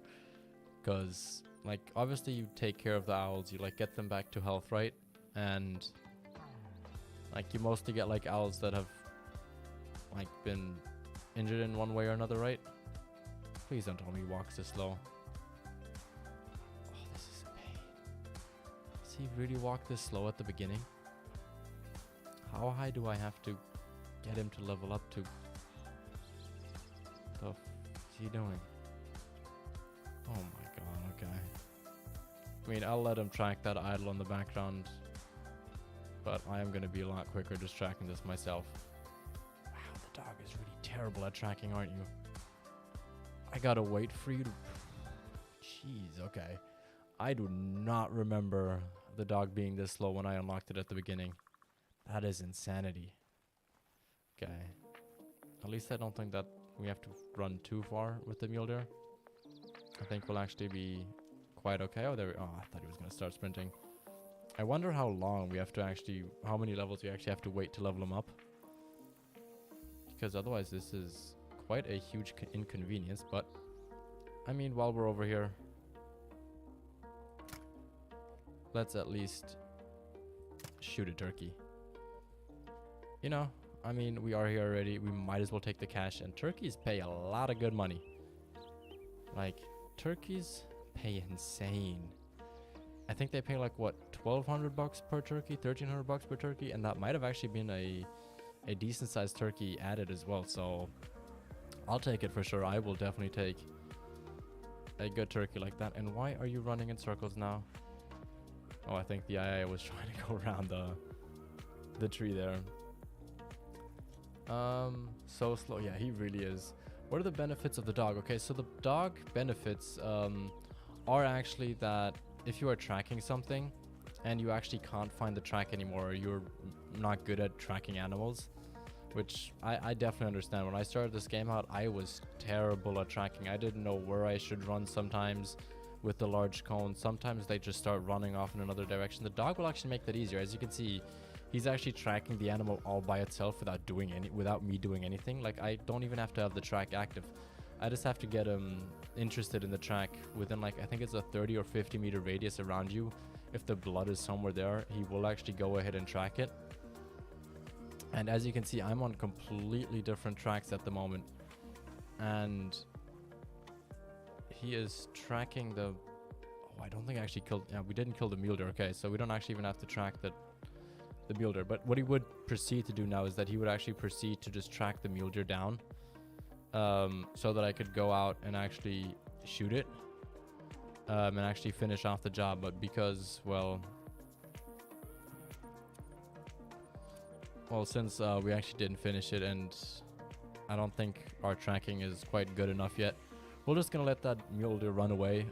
Because, like, obviously you take care of the owls. You, like, get them back to health, right? And, like, you mostly get, like, owls that have, like, been injured in one way or another, right? Please don't tell me he walks this slow. Does he really walk this slow at the beginning? How high do I have to get him to level up to? The f is he doing? Oh my god, okay. I mean, I'll let him track that idle in the background, but I am going to be a lot quicker just tracking this myself. Wow, the dog is really terrible at tracking, aren't you? I gotta wait for you to... Jeez, okay. I do not remember the dog being this slow when I unlocked it at the beginning. That is insanity. Okay. At least I don't think that we have to run too far with the mule deer. I think we'll actually be quite okay. Oh, there we... Oh, I thought he was going to start sprinting. I wonder how long we have to actually... How many levels we actually have to wait to level him up. Because otherwise this is quite a huge inconvenience. But, I mean, while we're over here... Let's at least shoot a turkey. You know, I mean, we are here already. We might as well take the cash. And turkeys pay a lot of good money. Like, turkeys pay insane. I think they pay like, what, 1,200 bucks per turkey, 1,300 bucks per turkey. And that might have actually been a decent sized turkey added as well. So I'll take it for sure. I will definitely take a good turkey like that. And why are you running in circles now? Oh, I think the IA was trying to go around the tree there. So slow. Yeah, he really is. What are the benefits of the dog? Okay, so the dog benefits are actually that if you are tracking something and you actually can't find the track anymore, or you're not good at tracking animals, which I definitely understand. When I started this game out, I was terrible at tracking. I didn't know where I should run sometimes. With the large cone, sometimes they just start running off in another direction. The dog will actually make that easier. As you can see, he's actually tracking the animal all by itself without me doing anything. Like, I don't even have to have the track active. I just have to get him interested in the track within, like, I think it's a 30 or 50 meter radius around you. If the blood is somewhere there, he will actually go ahead and track it. And as you can see, I'm on completely different tracks at the moment, and he is tracking the... Oh, I don't think I actually killed... Yeah, we didn't kill the mule deer. Okay, so we don't actually even have to track the mule deer. But what he would proceed to do now is that he would actually proceed to just track the mule deer down, so that I could go out and actually shoot it, and actually finish off the job. But because, well, since we actually didn't finish it, and I don't think our tracking is quite good enough yet, we're just gonna let that mule deer run away.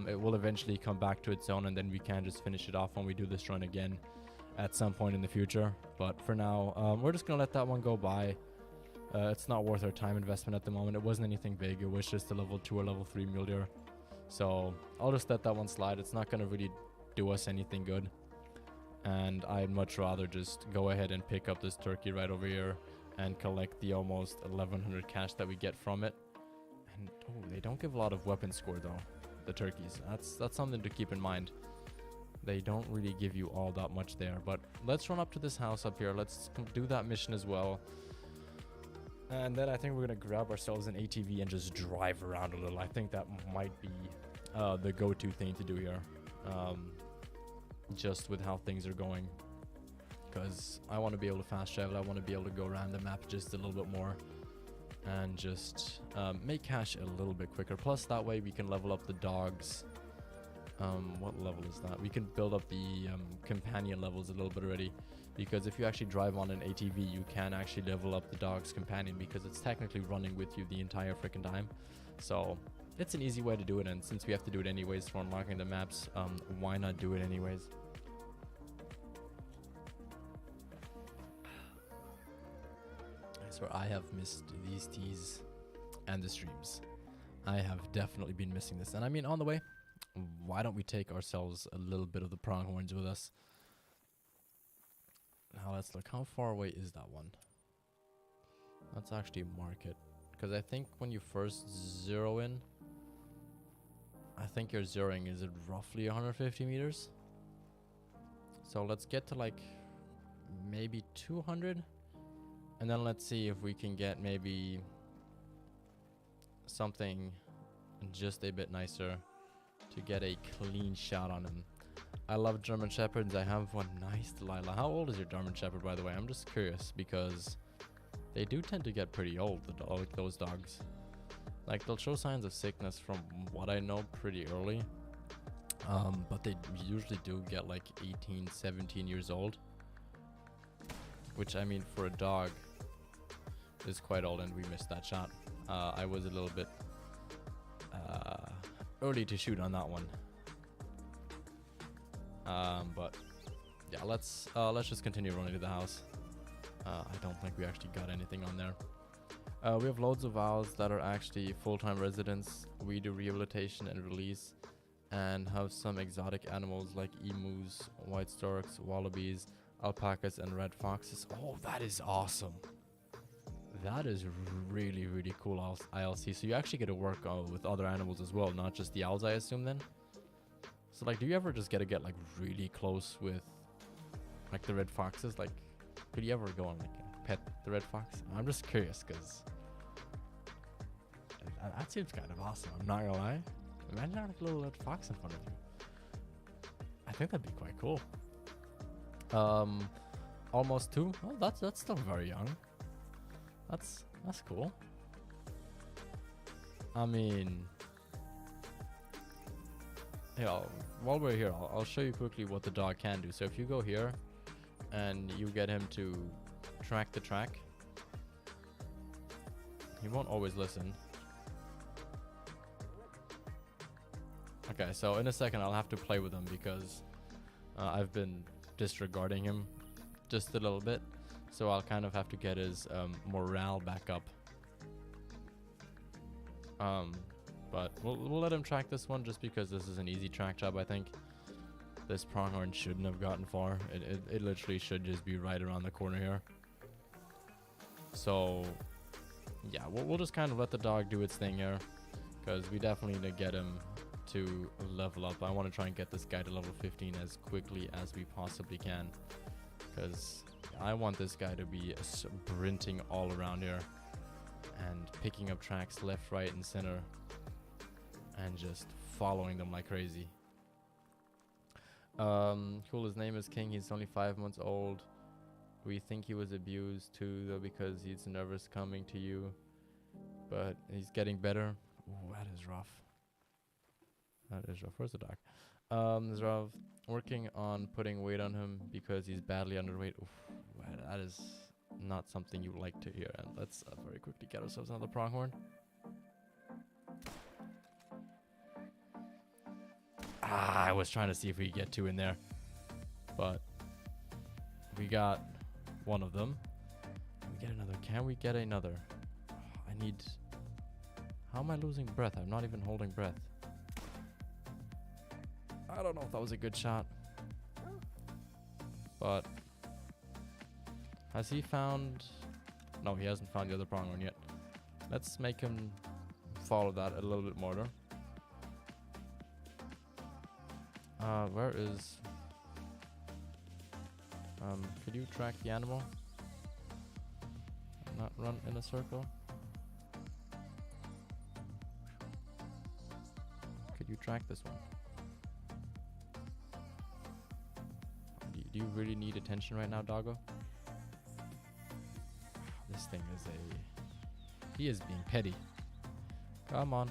It will eventually come back to its own, and then we can just finish it off when we do this run again at some point in the future. But for now, we're just gonna let that one go by. It's not worth our time investment at the moment. It wasn't anything big. It was just a level 2 or level 3 mule deer. So I'll just let that one slide. It's not gonna really do us anything good. And I'd much rather just go ahead and pick up this turkey right over here and collect the almost 1,100 cash that we get from it. And oh, they don't give a lot of weapon score though, the turkeys. That's something to keep in mind. They don't really give you all that much there. But let's run up to this house up here. Let's do that mission as well. And then I think we're going to grab ourselves an ATV and just drive around a little. I think that might be the go-to thing to do here. Just with how things are going. Because I want to be able to fast travel. I want to be able to go around the map just a little bit more. And just make cash a little bit quicker. Plus that way we can level up the dogs. What level is that? We can build up the companion levels a little bit already. Because if you actually drive on an ATV, you can actually level up the dog's companion, because it's technically running with you the entire freaking time. So it's an easy way to do it, and since we have to do it anyways for unlocking the maps, why not do it anyways? I swear I have missed these teas and the streams. I have definitely been missing this. And I mean, on the way, why don't we take ourselves a little bit of the pronghorns with us? Now let's look. How far away is that one? Let's actually mark it. Because I think when you first zero in, I think you're zeroing, is it roughly 150 meters? So let's get to like maybe 200. And then let's see if we can get maybe something just a bit nicer to get a clean shot on him. I love German Shepherds. I have one. Nice, Delilah. How old is your German Shepherd, by the way? I'm just curious because they do tend to get pretty old, like those dogs. Like, they'll show signs of sickness from what I know pretty early. But they usually do get like 18, 17 years old. Which, I mean, for a dog is quite old, and we missed that shot. I was a little bit early to shoot on that one. But yeah, let's just continue running to the house. I don't think we actually got anything on there. We have loads of owls that are actually full-time residents. We do rehabilitation and release, and have some exotic animals like emus, white storks, wallabies, alpacas, and red foxes. Oh, that is awesome. That is really, really cool ILC. So you actually get to work with other animals as well, not just the owls, I assume, then? So, like, do you ever just get like really close with like the red foxes? Like, could you ever go and like pet the red fox? I'm just curious because that seems kind of awesome. I'm not gonna lie. Imagine having like a little red fox in front of you. I think that'd be quite cool. Almost 2. Oh, that's still very young. That's cool. I mean, yeah, while we're here, I'll show you quickly what the dog can do. So if you go here and you get him to track the track, he won't always listen. Okay, so in a second I'll have to play with him because I've been disregarding him just a little bit. So I'll kind of have to get his morale back up. But we'll let him track this one just because this is an easy track job, I think. This pronghorn shouldn't have gotten far. It literally should just be right around the corner here. So yeah, we'll just kind of let the dog do its thing here, because we definitely need to get him to level up. I want to try and get this guy to level 15 as quickly as we possibly can, because I want this guy to be sprinting all around here and picking up tracks left, right, and center and just following them like crazy. Cool, his name is King. He's only 5 months old. We think he was abused too, though, because he's nervous coming to you, but he's getting better. Ooh, that is rough. That is rough. Where's the dog? This is rough. Working on putting weight on him because he's badly underweight. Oof, that is not something you like to hear. And let's very quickly get ourselves another pronghorn. I was trying to see if we could get 2 in there, but we got one of them. Can we get another? Can we get another? I need... How am I losing breath? I'm not even holding breath. I don't know if that was a good shot. But has he found... No, he hasn't found the other pronghorn yet. Let's make him follow that a little bit more though. Where is... could you track the animal? Not run in a circle? Could you track this one? Do you really need attention right now, doggo? This thing is a... He is being petty. Come on.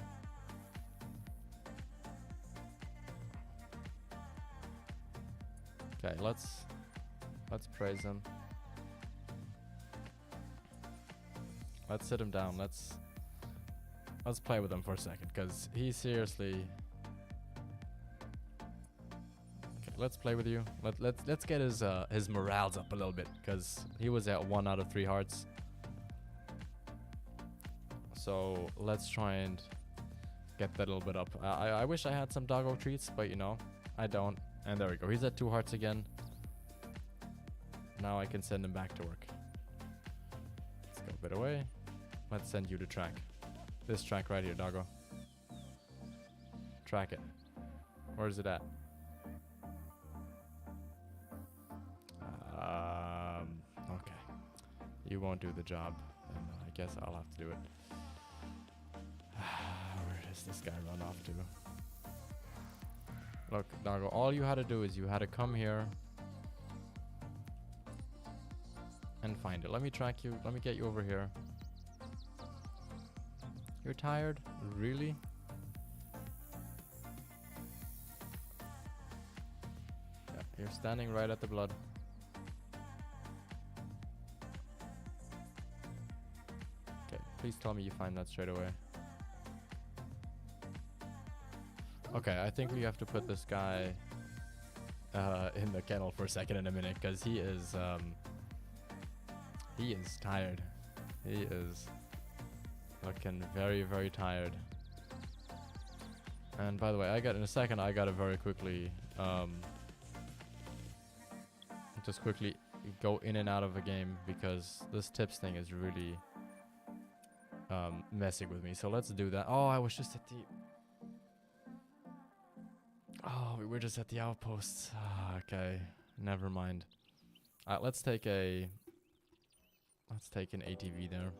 Okay, let's praise him. Let's sit him down. Let's play with him for a second, because he seriously... Okay, let's play with you. Let's get his morals up a little bit, because he was at 1 out of 3 hearts. So let's try and get that a little bit up. I wish I had some doggo treats, but you know, I don't. And there we go. He's at 2 hearts again. Now I can send him back to work. Let's go a bit away. Let's send you to track. This track right here, doggo. Track it. Where is it at? Okay. You won't do the job. And I guess I'll have to do it. Where does this guy run off to? Look, Doggo, all you had to do is you had to come here and find it. Let me track you. Let me get you over here. You're tired? Really? Yeah, you're standing right at the blood. Okay, please tell me you find that straight away. Okay, I think we have to put this guy in the kennel for a second in a minute, because he is tired. He is looking very, very tired. And by the way, in a second I gotta very quickly just quickly go in and out of a game, because this tips thing is really messing with me. So let's do that. Oh, I was just at the... Oh, we were just at the outposts. Okay, never mind. Let's take an ATV there.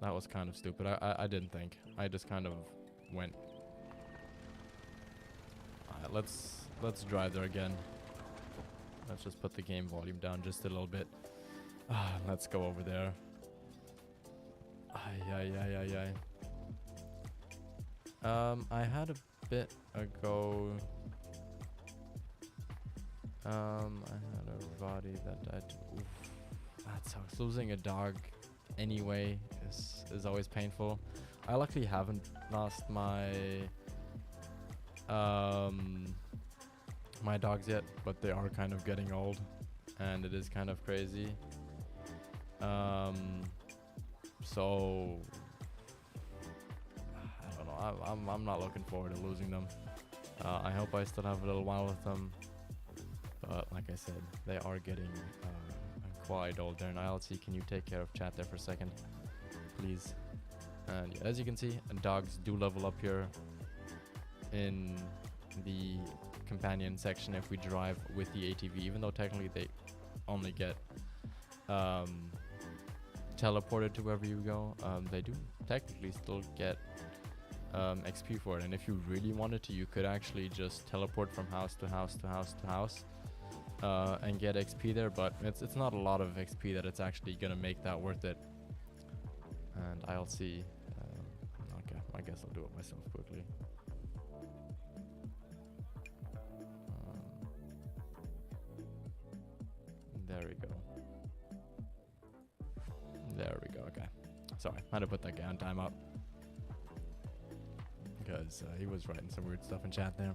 That was kind of stupid. I didn't think. I just kind of went. Alright, let's drive there again. Let's just put the game volume down just a little bit. Let's go over there. Ay. I had a bit ago. I had a body that died. Oof. That sucks. Losing a dog anyway is always painful. I luckily haven't lost my my dogs yet, but they are kind of getting old, and it is kind of crazy. So I don't know. I'm not looking forward to losing them. I hope I still have a little while with them, but like I said, they are getting quite old there. And ILC, can you take care of chat there for a second, please? And yeah, as you can see, dogs do level up here in the companion section if we drive with the ATV, even though technically they only get teleported to wherever you go. They do technically still get XP for it, and if you really wanted to, you could actually just teleport from house to house to house to house and get XP there, but it's not a lot of XP that it's actually gonna make that worth it. And I'll see. Okay, I guess I'll do it myself quickly. There we go. There we go. Okay. Sorry, I had to put that guy on timeout because he was writing some weird stuff in chat there.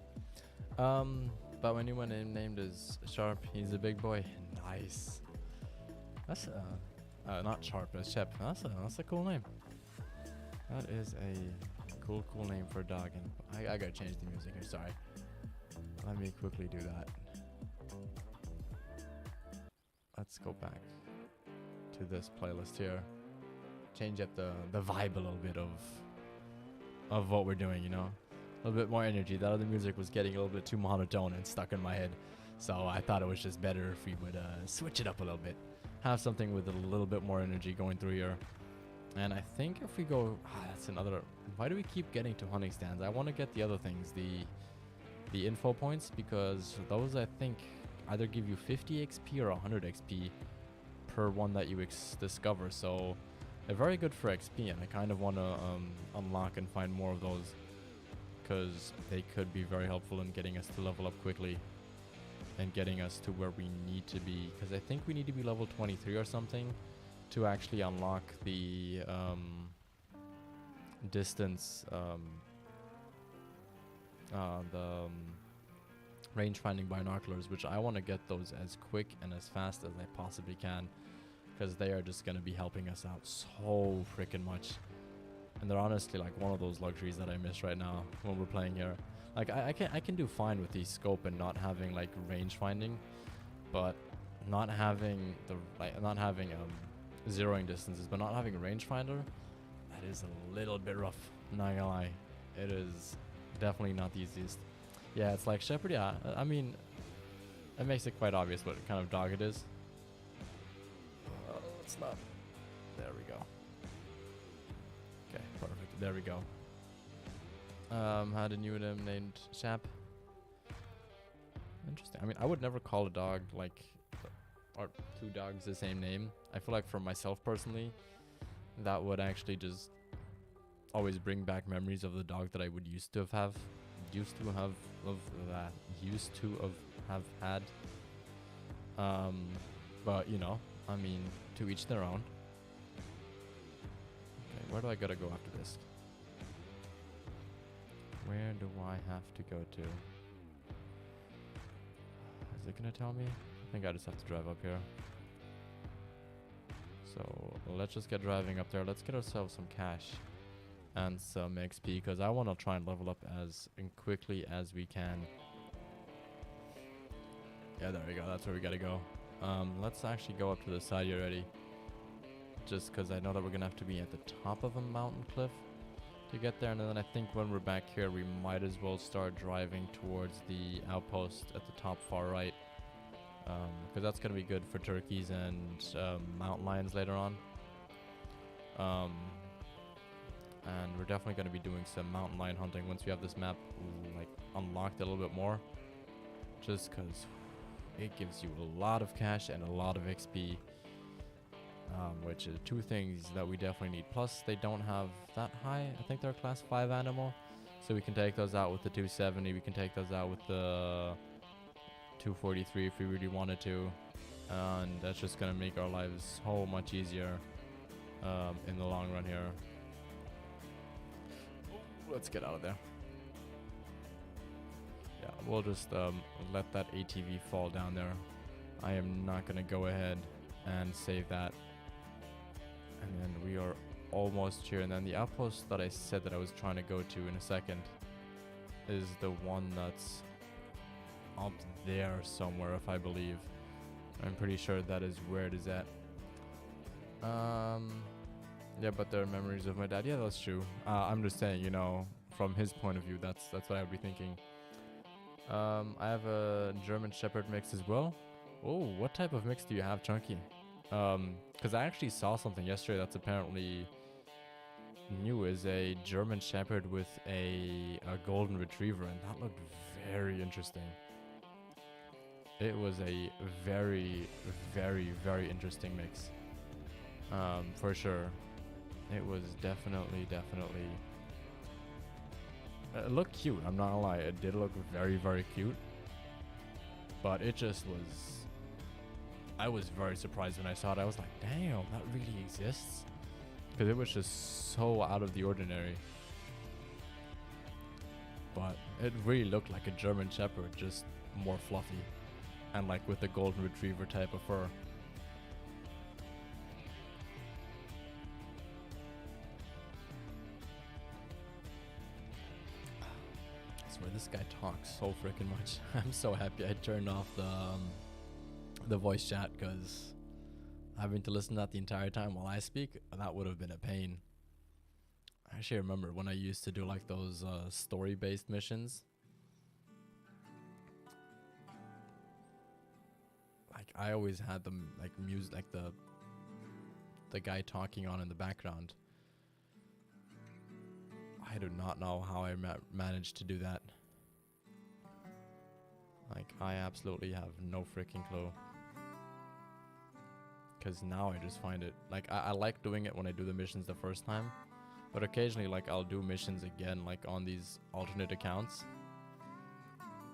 But my new one named is Sharp. He's a big boy. Nice. That's not Sharp, it's Shep. That's a cool name. That is a cool name for a dog. And I gotta change the music here. Sorry. Let me quickly do that. Let's go back to this playlist here. Change up the vibe a little bit of what we're doing, you know? A little bit more energy. That other music was getting a little bit too monotone and stuck in my head. So I thought it was just better if we would switch it up a little bit. Have something with a little bit more energy going through here. And I think if we go... that's another... Why do we keep getting to hunting stands? I want to get the other things. The info points, because those I think either give you 50 XP or 100 XP per one that you discover. So they're very good for XP, and I kind of want to unlock and find more of those, because they could be very helpful in getting us to level up quickly and getting us to where we need to be, because I think we need to be level 23 or something to actually unlock the distance, range finding binoculars, which I want to get those as quick and as fast as I possibly can, because they are just going to be helping us out so freaking much. And they're honestly like one of those luxuries that I miss right now when we're playing here. Like I can do fine with the scope and not having like range finding, but not having zeroing distances, but not having a rangefinder, that is a little bit rough. Not gonna lie, it is definitely not the easiest. Yeah, it's like Shepherd. Yeah, I mean, it makes it quite obvious what kind of dog it is. It's not. There we go. Okay, perfect. There we go. Had a new name named Chap. Interesting. I mean, I would never call a dog like, or two dogs the same name. I feel like for myself personally, that would actually just always bring back memories of the dog that I would used to have had. But you know, I mean, to each their own. Okay, where do I gotta go after this? Where do I have to go to? Is it gonna tell me? I think I just have to drive up here. So let's just get driving up there. Let's get ourselves some cash and some XP, because I want to try and level up as quickly as we can. Yeah, there we go. That's where we gotta go. Let's actually go up to the side here already, just because I know that we're gonna have to be at the top of a mountain cliff to get there, and then I think when we're back here we might as well start driving towards the outpost at the top far right, because that's gonna be good for turkeys and mountain lions later on. And we're definitely going to be doing some mountain lion hunting once we have this map like unlocked a little bit more, just because it gives you a lot of cash and a lot of XP, which is two things that we definitely need. Plus they don't have that high, I think they're a class 5 animal, so we can take those out with the 270, we can take those out with the 243 if we really wanted to, and that's just going to make our lives so much easier in the long run here. Let's get out of there. Yeah, we'll just let that ATV fall down there. I am not going to go ahead and save that. And then we are almost here. And then the outpost that I said that I was trying to go to in a second is the one that's up there somewhere, if I believe. I'm pretty sure that is where it is at. Yeah, but there are memories of my dad. Yeah, that's true. I'm just saying, you know, from his point of view, that's what I would be thinking. I have a German Shepherd mix as well. Oh, what type of mix do you have, Chunky? Because I actually saw something yesterday that's apparently new, is a German Shepherd with a Golden Retriever, and that looked very interesting. It was a very, very, very interesting mix. For sure. It was definitely. It looked cute, I'm not gonna lie. It did look very, very cute. But it just was... I was very surprised when I saw it. I was like, damn, that really exists? Because it was just so out of the ordinary. But it really looked like a German Shepherd, just more fluffy. And like with the Golden Retriever type of fur. Where this guy talks so freaking much. I'm so happy I turned off the voice chat, because having to listen to that the entire time while I speak, that would have been a pain. I actually remember when I used to do like those story-based missions. Like I always had them like music, like the guy talking on in the background. I do not know how I managed to do that. Like, I absolutely have no freaking clue. Because now I just find it... Like, I like doing it when I do the missions the first time. But occasionally, like, I'll do missions again, like, on these alternate accounts.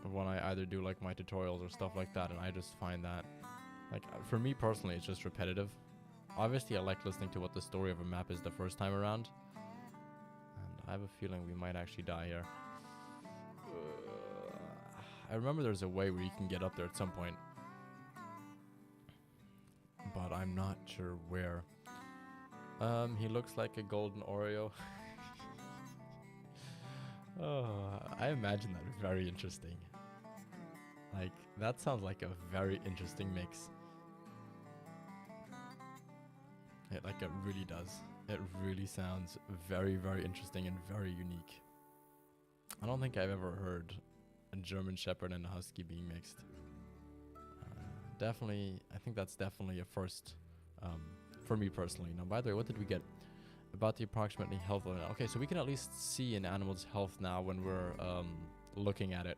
When I either do, like, my tutorials or stuff like that. And I just find that... Like, for me personally, it's just repetitive. Obviously, I like listening to what the story of a map is the first time around. I have a feeling we might actually die here. I remember there's a way where you can get up there at some point. But I'm not sure where. He looks like a golden Oreo. Oh, I imagine that very interesting. Like, that sounds like a very interesting mix. It really does. It really sounds very, very interesting and very unique. I don't think I've ever heard a German Shepherd and a Husky being mixed. Definitely, I think that's definitely a first for me personally. Now, by the way, what did we get? About the approximately health of it. Okay, so we can at least see an animal's health now when we're looking at it.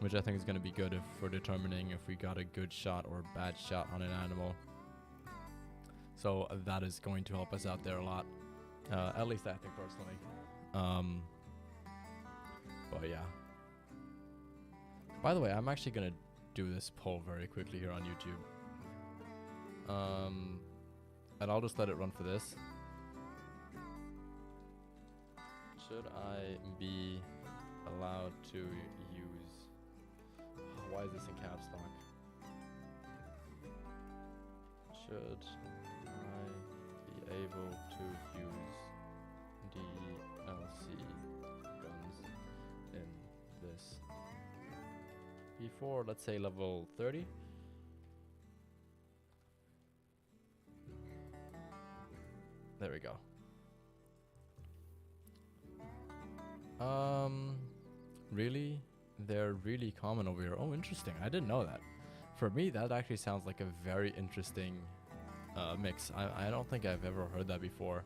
which I think is going to be good if for determining if we got a good shot or bad shot on an animal. So that is going to help us out there a lot, at least I think personally. But yeah. By the way, I'm actually going to do this poll very quickly here on YouTube. And I'll just let it run for this. Should I be allowed to use... why is this in caps lock? Should I be able to use DLC guns in this before, let's say, level 30? There we go. Really? They're really common over here. Oh, interesting. I didn't know that. For me, that actually sounds like a very interesting mix. I don't think I've ever heard that before.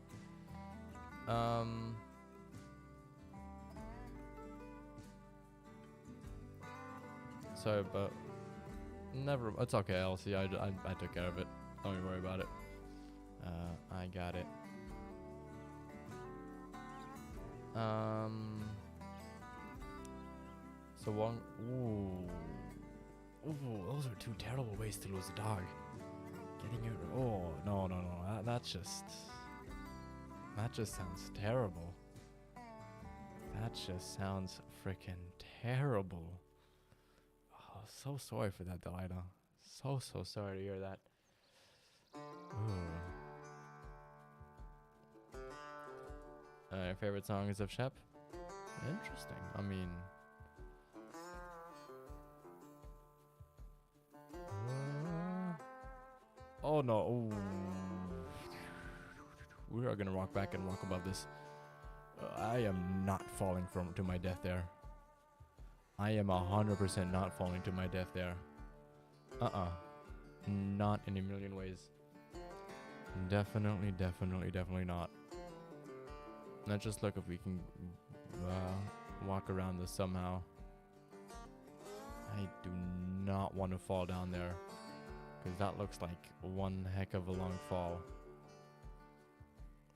Sorry, but never. It's okay, Elsie. I took care of it. Don't even worry about it. I got it. So one. Ooh, those are two terrible ways to lose a dog. Getting it. Oh no. That just sounds terrible. That just sounds freaking terrible. Oh, so sorry for that, Delilah. So sorry to hear that. Ooh. Your favorite song is of Shep? Interesting. I mean... oh no. Ooh. We are gonna rock back and walk above this. I am not falling to my death there. I am 100% not falling to my death there. Not in a million ways. Definitely not. Let's just look if we can walk around this somehow. I do not want to fall down there, because that looks like one heck of a long fall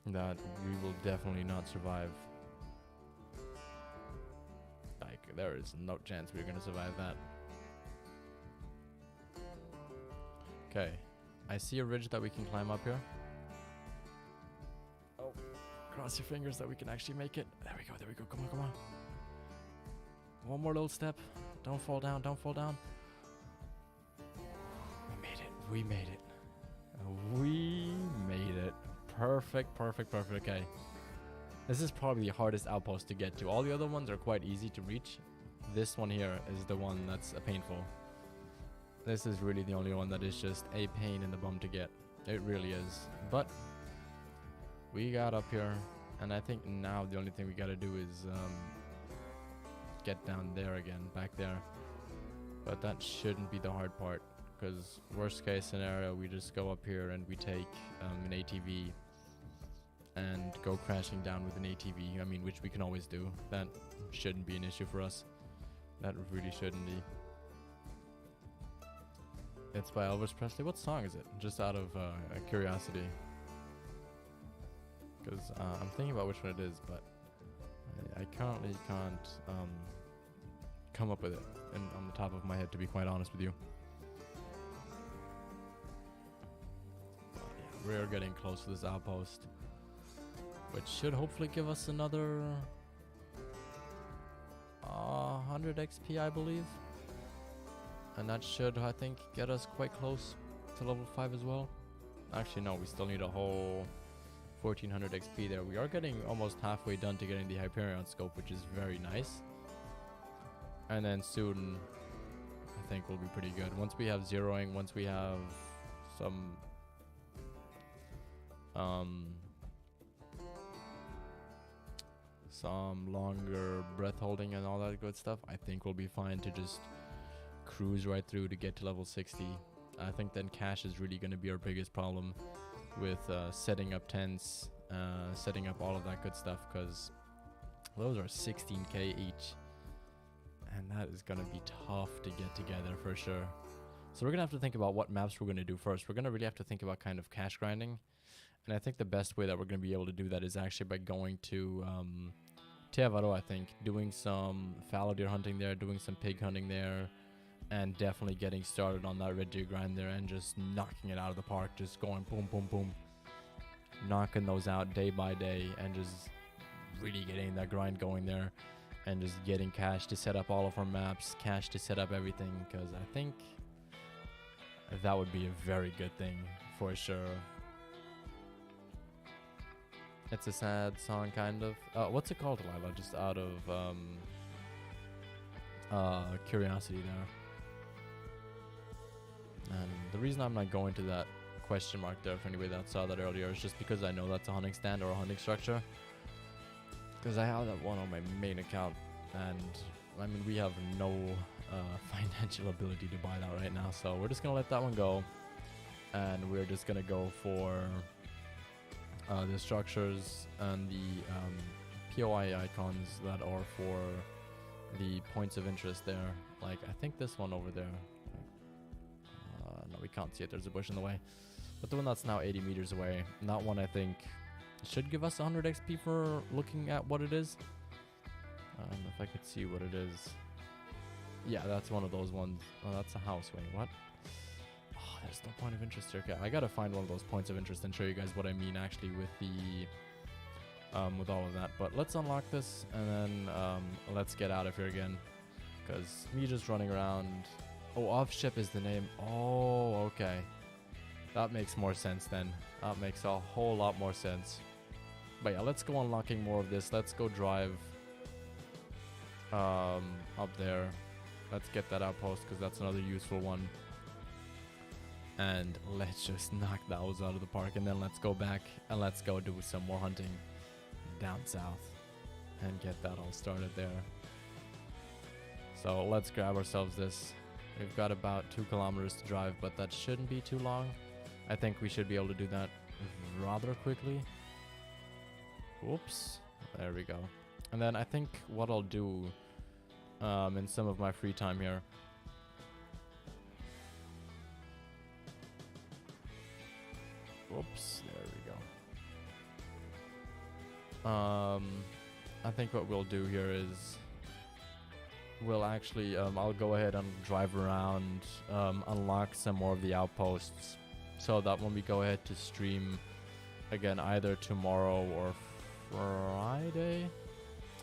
that we will definitely not survive. Like, there is no chance we're gonna survive that. Okay, I see a ridge that we can climb up here. Oh, cross your fingers that we can actually make it. There we go, come on. One more little step. Don't fall down. We made it. Perfect. Okay. This is probably the hardest outpost to get to. All the other ones are quite easy to reach. This one here is the one that's painful. This is really the only one that is just a pain in the bum to get. It really is. But we got up here, and I think now the only thing we gotta do is get down there again, back there. But that shouldn't be the hard part, because worst case scenario, we just go up here and we take an ATV and go crashing down with an ATV. I mean, which we can always do. That shouldn't be an issue for us. That really shouldn't be. It's by Elvis Presley. What song is it? Just out of curiosity. Because I'm thinking about which one it is, but I currently can't come up with it on the top of my head, to be quite honest with you. But yeah, we're getting close to this outpost, which should hopefully give us another 100 XP, I believe. And that should, I think, get us quite close to level 5 as well. Actually, no, we still need a whole 1400 XP there. We are getting almost halfway done to getting the Hyperion Scope, which is very nice. And then soon, I think we'll be pretty good. Once we have zeroing, once we have some longer breath holding and all that good stuff, I think we'll be fine to just cruise right through to get to level 60. I think then cash is really going to be our biggest problem with setting up tents, setting up all of that good stuff, because those are 16k each, And that is going to be tough to get together for sure. So we're going to have to think about what maps we're going to do first. We're going to really have to think about kind of cash grinding. And I think the best way that we're going to be able to do that is actually by going to TheHunter, I think. Doing some fallow deer hunting there, doing some pig hunting there. And definitely getting started on that red deer grind there and just knocking it out of the park. Just going boom, boom, boom. Knocking those out day by day and just really getting that grind going there. And just getting cash to set up all of our maps, cash to set up everything. Because I think that would be a very good thing for sure. It's a sad song, kind of. What's it called, Lila? Just out of curiosity there. And the reason I'm not going to that question mark there, for anybody that saw that earlier, is just because I know that's a hunting stand or a hunting structure. Because I have that one on my main account, and I mean we have no financial ability to buy that right now, so we're just gonna let that one go, and we're just gonna go for the structures and the POI icons that are for the points of interest there. Like I think this one over there. No, we can't see it. There's a bush in the way. But the one that's now 80 meters away, and that one I think should give us 100 XP for looking at what it is. If I could see what it is. Yeah, that's one of those ones. Oh, that's a house. Wait, what? Oh, there's no point of interest here. Okay, I gotta find one of those points of interest and show you guys what I mean actually with the with all of that. But let's unlock this and then let's get out of here again. Because me just running around. Oh, off-ship is the name. Oh, okay. That makes more sense then. That makes a whole lot more sense. But yeah, let's go unlocking more of this. Let's go drive up there. Let's get that outpost because that's another useful one. And let's just knock those out of the park. And then let's go back and let's go do some more hunting down south and get that all started there. So let's grab ourselves this. We've got about 2 kilometers to drive, but that shouldn't be too long. I think we should be able to do that rather quickly. Whoops. There we go. And then I think what I'll do in some of my free time here. Whoops. There we go. I think what we'll do here is we'll actually, I'll go ahead and drive around, unlock some more of the outposts, so that when we go ahead to stream again, either tomorrow or Friday,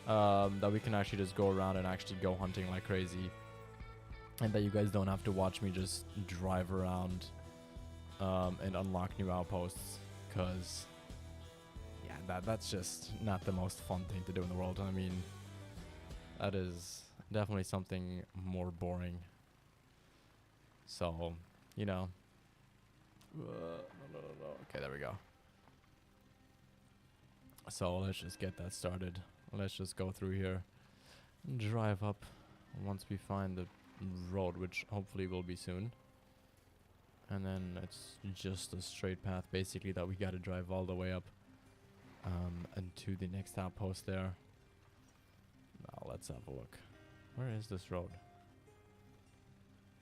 that we can actually just go around and actually go hunting like crazy, and that you guys don't have to watch me just drive around and unlock new outposts, because yeah, that's just not the most fun thing to do in the world. I mean, that is definitely something more boring. So, you know. No. Okay, there we go. So let's just get that started. Let's just go through here and drive up once we find the road, which hopefully will be soon. And then it's just a straight path basically that we gotta drive all the way up and to the next outpost there. Now let's have a look. Where is this road?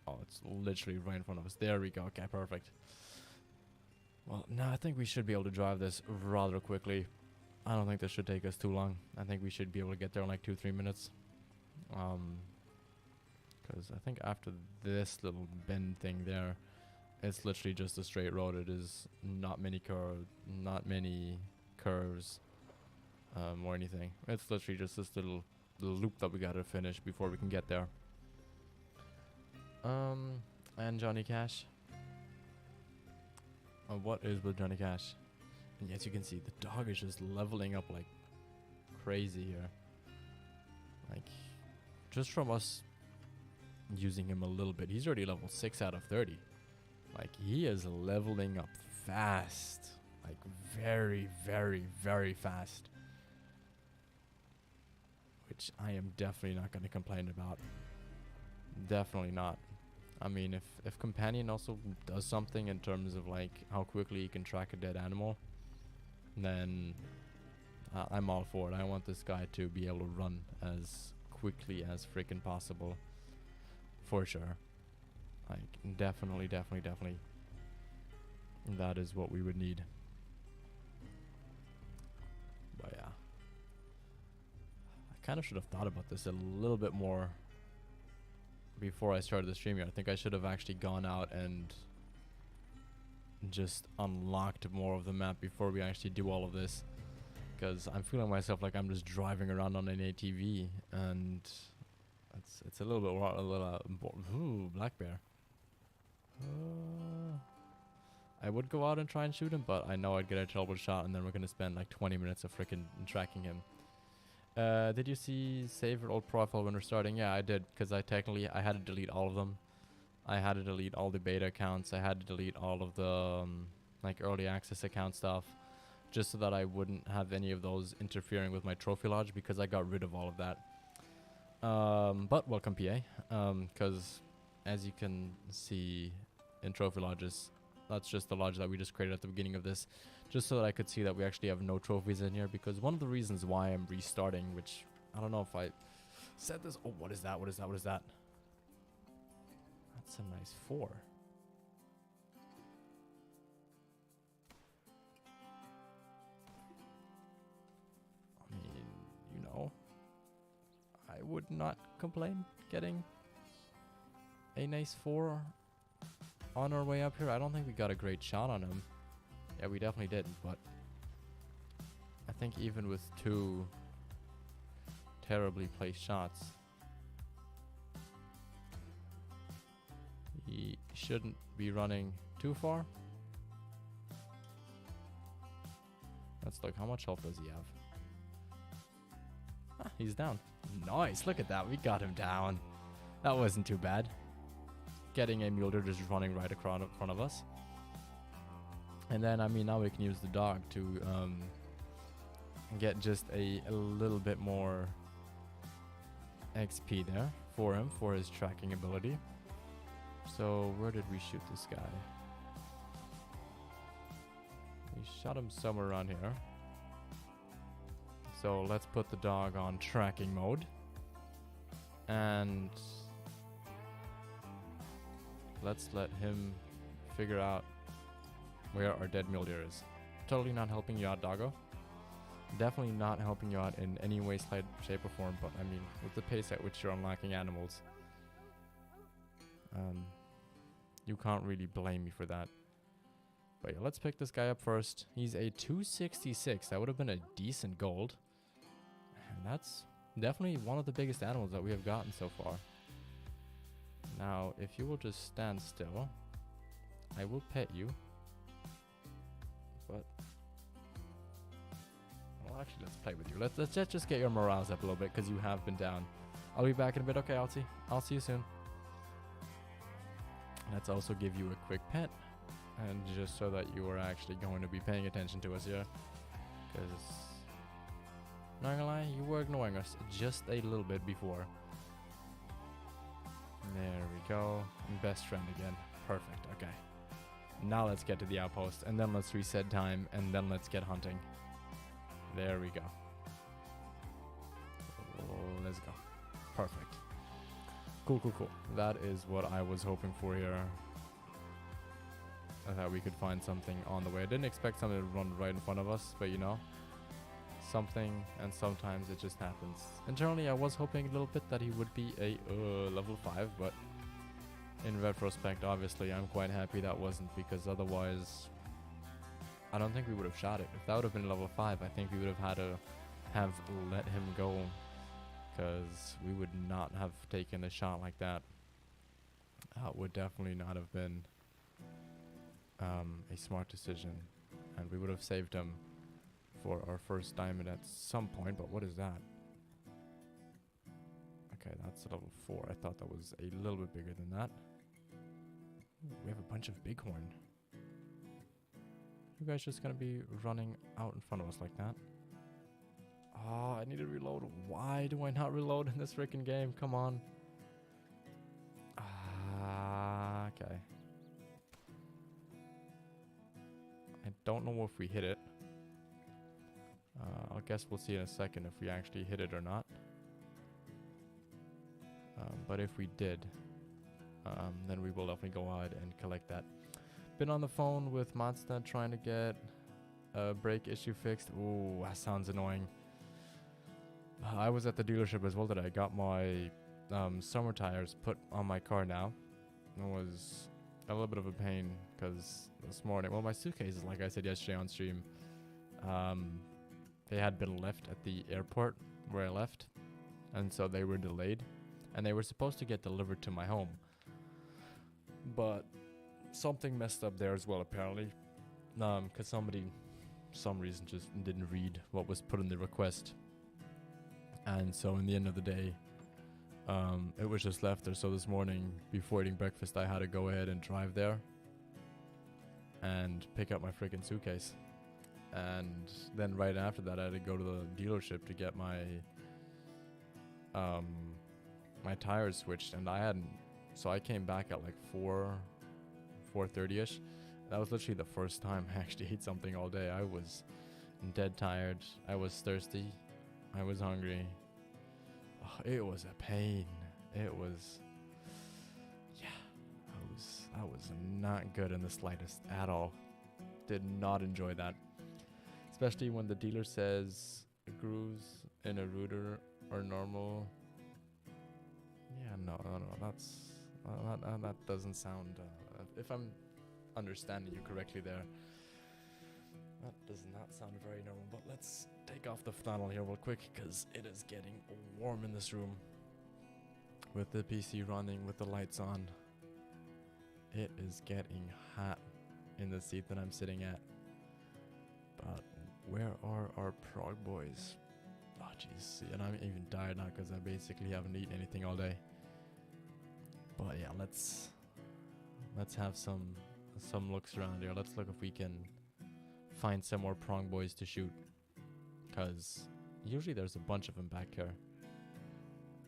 Oh, it's literally right in front of us. There we go. Okay, perfect. Well, no, I think we should be able to drive this rather quickly. I don't think this should take us too long. I think we should be able to get there in like 2-3 minutes. Because I think after this little bend thing there, it's literally just a straight road. It is not many curves, or anything. It's literally just this little loop that we gotta finish before we can get there. And Johnny Cash. What is with Johnny Cash? And yes, you can see the dog is just leveling up like crazy here. Like, just from us using him a little bit, he's already level 6 out of 30. Like, he is leveling up fast. Like, very, very, very fast. Which I am definitely not going to complain about. Definitely not. I mean, if Companion also does something in terms of, like, how quickly you can track a dead animal, then I'm all for it. I want this guy to be able to run as quickly as freaking possible. For sure. Like, definitely. That is what we would need. But yeah. I kind of should have thought about this a little bit more before I started the stream here. I think I should have actually gone out and just unlocked more of the map before we actually do all of this. Because I'm feeling myself like I'm just driving around on an ATV, and it's a little bit ooh, black bear. I would go out and try and shoot him, but I know I'd get a terrible shot, and then we're gonna spend like 20 minutes of freaking tracking him. Did you see save your old profile when we're starting? Yeah, I did, because I had to delete all of them. I had to delete all the beta accounts. I had to delete all of the like early access account stuff, just so that I wouldn't have any of those interfering with my trophy lodge, because I got rid of all of that. But welcome, PA, because as you can see in trophy lodges, that's just the lodge that we just created at the beginning of this, just so that I could see that we actually have no trophies in here. Because one of the reasons why I'm restarting, which I don't know if I said this. Oh, what is that? What is that? What is that? That's a nice 4. I mean, you know, I would not complain getting a nice 4 on our way up here. I don't think we got a great shot on him. Yeah, we definitely didn't, but I think even with 2 terribly placed shots, he shouldn't be running too far. Let's look. How much health does he have? Ah, he's down. Nice. Look at that. We got him down. That wasn't too bad. Getting a mule deer just running right across in front of us. And then, I mean, now we can use the dog to get just a little bit more XP there for him, for his tracking ability. So, where did we shoot this guy? We shot him somewhere around here. So, let's put the dog on tracking mode. And let's let him figure out where our dead mule deer is. Totally not helping you out, doggo. Definitely not helping you out in any way, shape, or form. But I mean, with the pace at which you're unlocking animals, you can't really blame me for that. But yeah, let's pick this guy up first. He's a 266. That would have been a decent gold. And that's definitely one of the biggest animals that we have gotten so far. Now, if you will just stand still, I will pet you. But, well, actually, let's play with you. Let's just get your morals up a little bit, because you have been down. I'll be back in a bit. Okay, I'll see you soon. Let's also give you a quick pet, and just so that you are actually going to be paying attention to us here, because not gonna lie, you were ignoring us just a little bit before. There we go. Best friend again. Perfect. Okay. Now let's get to the outpost, and then let's reset time, and then let's get hunting. There we go. Oh, let's go. Perfect. Cool. That is what I was hoping for here. I thought we could find something on the way. I didn't expect something to run right in front of us, but you know, something, and sometimes it just happens. Internally, I was hoping a little bit that he would be a level 5, but in retrospect, obviously, I'm quite happy that wasn't, because otherwise, I don't think we would have shot it. If that would have been level 5, I think we would have had to have let him go, because we would not have taken a shot like that. That would definitely not have been a smart decision, and we would have saved him for our first diamond at some point. But what is that? Okay, that's a level 4. I thought that was a little bit bigger than that. Ooh, we have a bunch of bighorn. You guys just gonna be running out in front of us like that? Oh, I need to reload. Why do I not reload in this freaking game? Come on. Okay. I don't know if we hit it. I guess we'll see in a second if we actually hit it or not. But if we did, then we will definitely go ahead and collect that. Been on the phone with Mazda trying to get a brake issue fixed. Ooh, that sounds annoying. I was at the dealership as well today. I got my summer tires put on my car now. It was a little bit of a pain because this morning, well, my suitcases, like I said yesterday on stream, they had been left at the airport where I left, and so they were delayed, and they were supposed to get delivered to my home, but something messed up there as well apparently, because somebody, some reason, just didn't read what was put in the request, and so in the end of the day, it was just left there. So this morning before eating breakfast, I had to go ahead and drive there and pick up my freaking suitcase. And then right after that, I had to go to the dealership to get my my tires switched, and I hadn't. So I came back at like 4:30ish. That was literally the first time I actually ate something all day. I was dead tired. I was thirsty. I was hungry. Oh, it was a pain. It was, yeah. I was not good in the slightest at all. Did not enjoy that. Especially when the dealer says grooves in a router are normal. Yeah, no, that doesn't sound, if I'm understanding you correctly there, that does not sound very normal. But let's take off the flannel here real quick, because it is getting warm in this room. With the PC running, with the lights on, it is getting hot in the seat that I'm sitting at. But where are our prog boys? Oh jeez, and I'm even tired now because I basically haven't eaten anything all day. But yeah, let's have some looks around here. Let's look if we can find some more prong boys to shoot, because usually there's a bunch of them back here.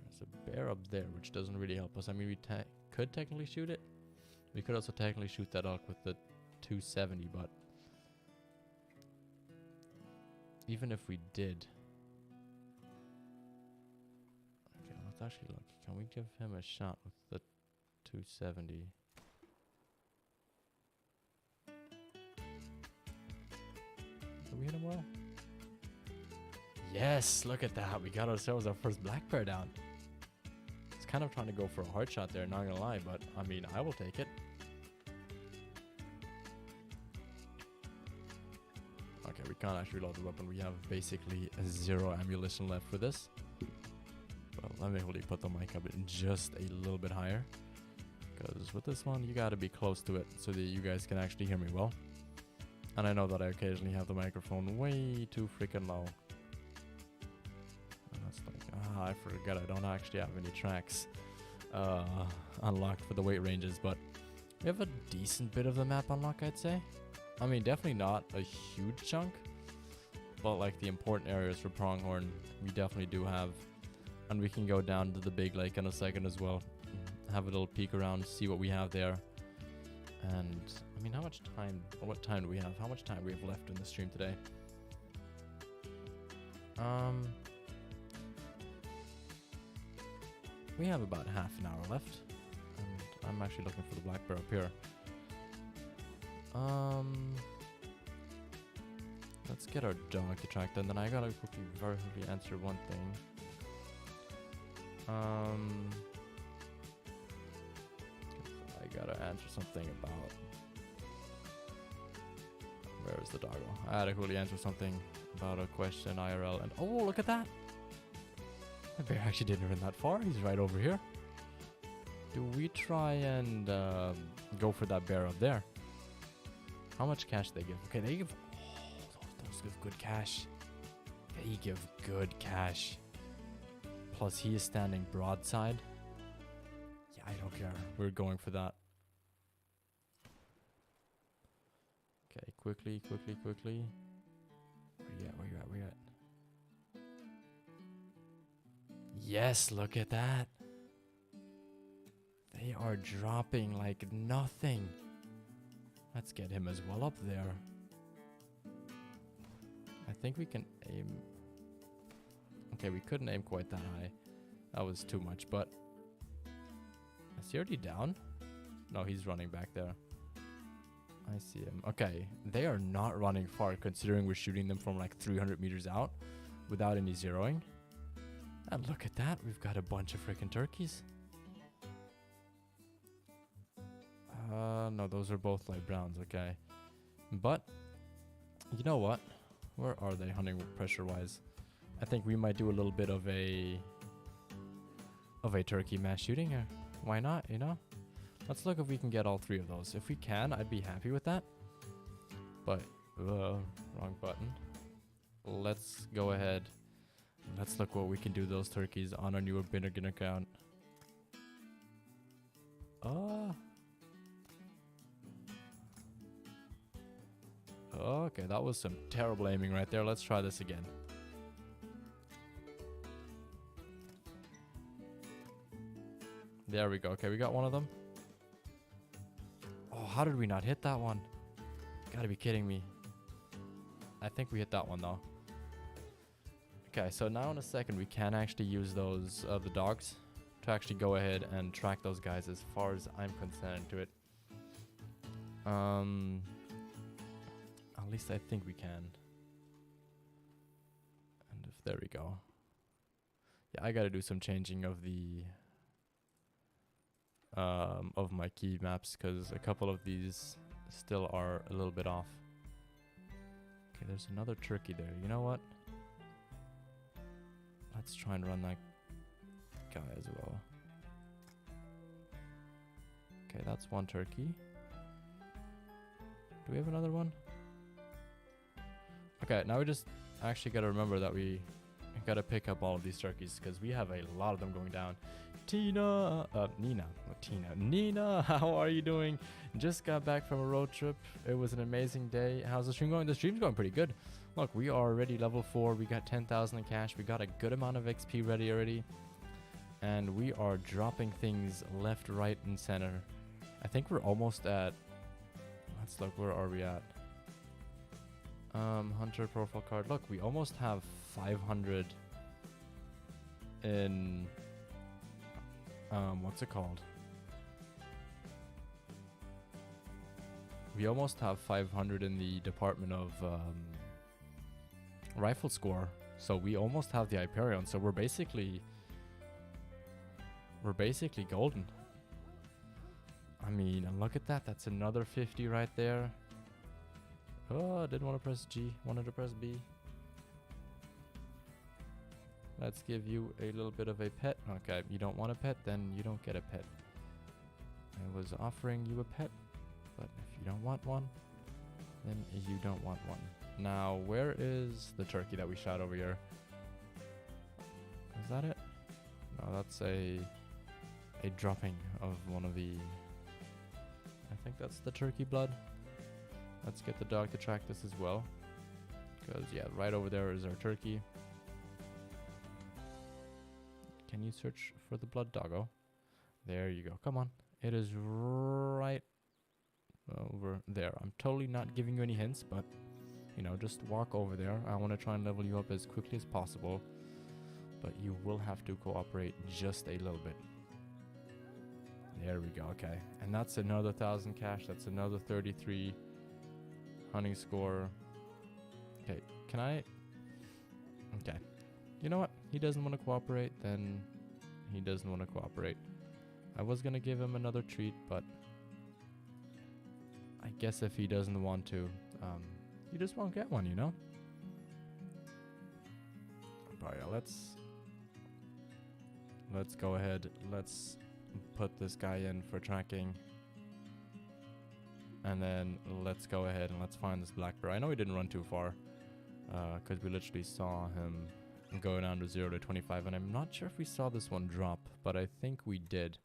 There's a bear up there, which doesn't really help us. I mean, we could technically shoot it. We could also technically shoot that elk with the 270, but even if we did, okay, let's actually look. Can we give him a shot with the 270? Did we hit him well? Yes, look at that. We got ourselves our first black bear down. It's kind of trying to go for a hard shot there, not gonna lie, but I mean, I will take it. Okay, we can't actually reload the weapon. We have basically 0 ammunition left for this. Well, let me really put the mic up just a little bit higher, because with this one, you gotta be close to it so that you guys can actually hear me well. And I know that I occasionally have the microphone way too freaking low. And that's like, I forgot I don't actually have any tracks unlocked for the weight ranges, but we have a decent bit of the map unlocked, I'd say. I mean, definitely not a huge chunk, but like the important areas for pronghorn, we definitely do have. And we can go down to the big lake in a second as well. Have a little peek around, see what we have there. And I mean, how much time, or what time do we have? How much time do we have left in the stream today? We have about half an hour left. And I'm actually looking for the black bear up here. Let's get our dog to track them. Then I gotta very quickly answer one thing. I gotta answer something about, where is the doggo? I had to quickly answer something about a question IRL, and oh, look at that! The bear actually didn't run that far. He's right over here. Do we try and go for that bear up there? How much cash they give? Okay, they give. Oh, those give good cash. They give good cash. Plus, he is standing broadside. Yeah, I don't care. We're going for that. Okay, quickly. Where you at? Yes, look at that. They are dropping like nothing. Let's get him as well up there. I think we can aim. Okay, we couldn't aim quite that high. That was too much, but Is he already down? No, he's running back there. I see him. Okay, they are not running far considering we're shooting them from like 300 meters out without any zeroing. And look at that, we've got a bunch of freaking turkeys. No, those are both light browns, okay. But, you know what? Where are they hunting pressure-wise? I think we might do a little bit of a turkey mass shooting here. Why not, you know? Let's look if we can get all 3 of those. If we can, I'd be happy with that. But, wrong button. Let's go ahead. Let's look what we can do those turkeys on our newer beginner account. Okay, that was some terrible aiming right there. Let's try this again. There we go. Okay, we got one of them. Oh, how did we not hit that one? Gotta be kidding me. I think we hit that one though. Okay, so now in a second we can actually use those the dogs to actually go ahead and track those guys as far as I'm concerned to it. At least I think we can. And if there we go. Yeah, I gotta do some changing of the of my key maps because a couple of these still are a little bit off. Okay, there's another turkey there. You know what? Let's try and run that guy as well. Okay, that's one turkey. Do we have another one? Okay, now we just actually gotta remember that we gotta pick up all of these turkeys because we have a lot of them going down. Nina, how are you doing? Just got back from a road trip. It was an amazing day. How's the stream going? The stream's going pretty good. Look, we are already level 4. We got 10,000 in cash. We got a good amount of XP ready already. And we are dropping things left, right, and center. I think we're almost at... Let's look, where are we at? Hunter profile card. Look, we almost have 500 in... what's it called? We almost have 500 in the department of rifle score. So we almost have the Hyperion. So we're basically golden. I mean, and look at that. That's another 50 right there. Oh, I didn't want to press G. Wanted to press B. Let's give you a little bit of a pet. Okay, you don't want a pet, then you don't get a pet. I was offering you a pet, but if you don't want one, then you don't want one. Now, where is the turkey that we shot over here? Is that it? No, that's a dropping of one of the... I think that's the turkey blood. Let's get the dog to track this as well. Because, yeah, right over there is our turkey. Can you search for the blood, doggo? There you go. Come on. It is right over there. I'm totally not giving you any hints, but, you know, just walk over there. I want to try and level you up as quickly as possible. But you will have to cooperate just a little bit. There we go. Okay. And that's another 1,000 cash. That's another 33 hunting score. Okay. Can I... Okay. You know what? He doesn't want to cooperate, then he doesn't want to cooperate. I was going to give him another treat, but I guess if he doesn't want to, you just won't get one, you know? But yeah, let's go ahead. Let's put this guy in for tracking. And then let's go ahead and let's find this black bear. I know he didn't run too far, because we literally saw him go down to 0 to 25, and I'm not sure if we saw this one drop, but I think we did.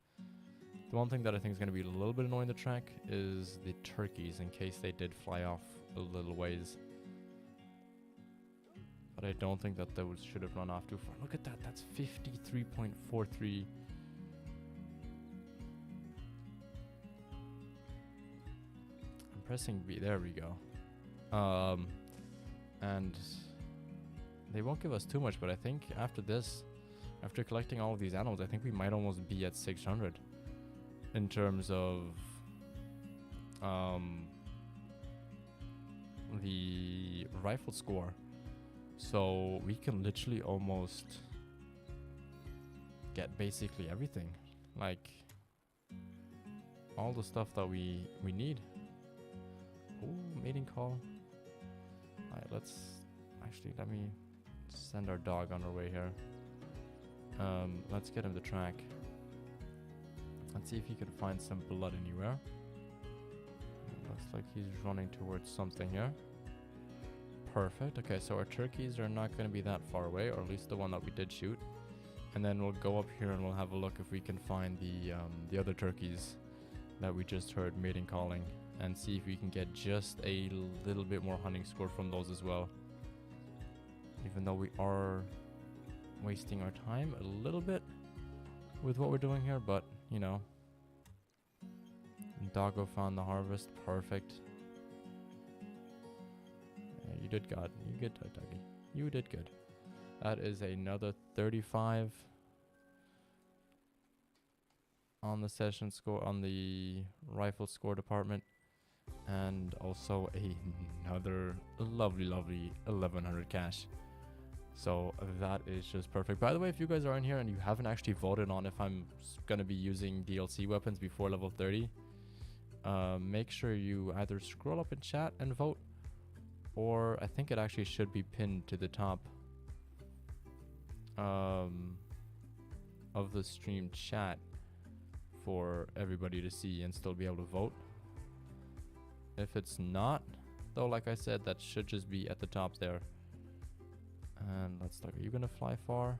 The one thing that I think is going to be a little bit annoying to track is the turkeys, in case they did fly off a little ways. But I don't think that those should have run off too far. Look at that, that's 53.43. I'm pressing B, there we go. And they won't give us too much, but I think after this, after collecting all of these animals, I think we might almost be at 600. in terms of the rifle score. So we can literally almost get basically everything, like all the stuff that we need. Ooh, mating call. Alright, let me send our dog on our way here. Let's get him to track. Let's see if he can find some blood anywhere. Looks like he's running towards something here. Perfect. Okay, so our turkeys are not going to be that far away, or at least the one that we did shoot. And then we'll go up here and we'll have a look if we can find the other turkeys that we just heard mating calling, and see if we can get just a little bit more hunting score from those as well. Even though we are wasting our time a little bit with what we're doing here, but you know. Doggo found the harvest. Perfect. Yeah, you did good. You did good, doggy. You did good. That is another 35 on the session score, on the rifle score department, and also another lovely 1100 cash. So that is just perfect. By the way, if you guys are in here and you haven't actually voted on if I'm gonna be using DLC weapons before level 30, make sure you either scroll up in chat and vote, or I think it actually should be pinned to the top of the stream chat for everybody to see and still be able to vote. If it's not, though, like I said, that should just be at the top there. And let's look. Are you gonna fly far?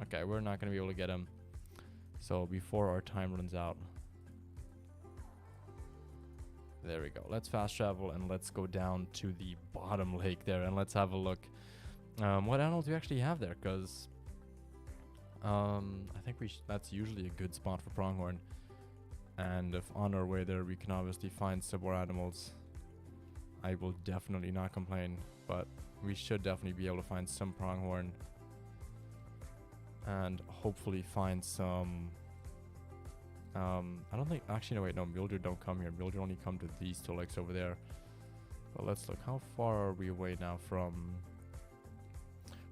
Okay, we're not gonna be able to get him. So before our time runs out. There we go. Let's fast travel and let's go down to the bottom lake there and let's have a look. What animals do we actually have there? Because I think that's usually a good spot for pronghorn. And if on our way there we can obviously find some more animals, I will definitely not complain. But we should definitely be able to find some pronghorn and hopefully find some. I don't think, actually no, wait, no, mule deer don't come here. Mule deer only come to these two lakes over there. But let's look. How far are we away now from?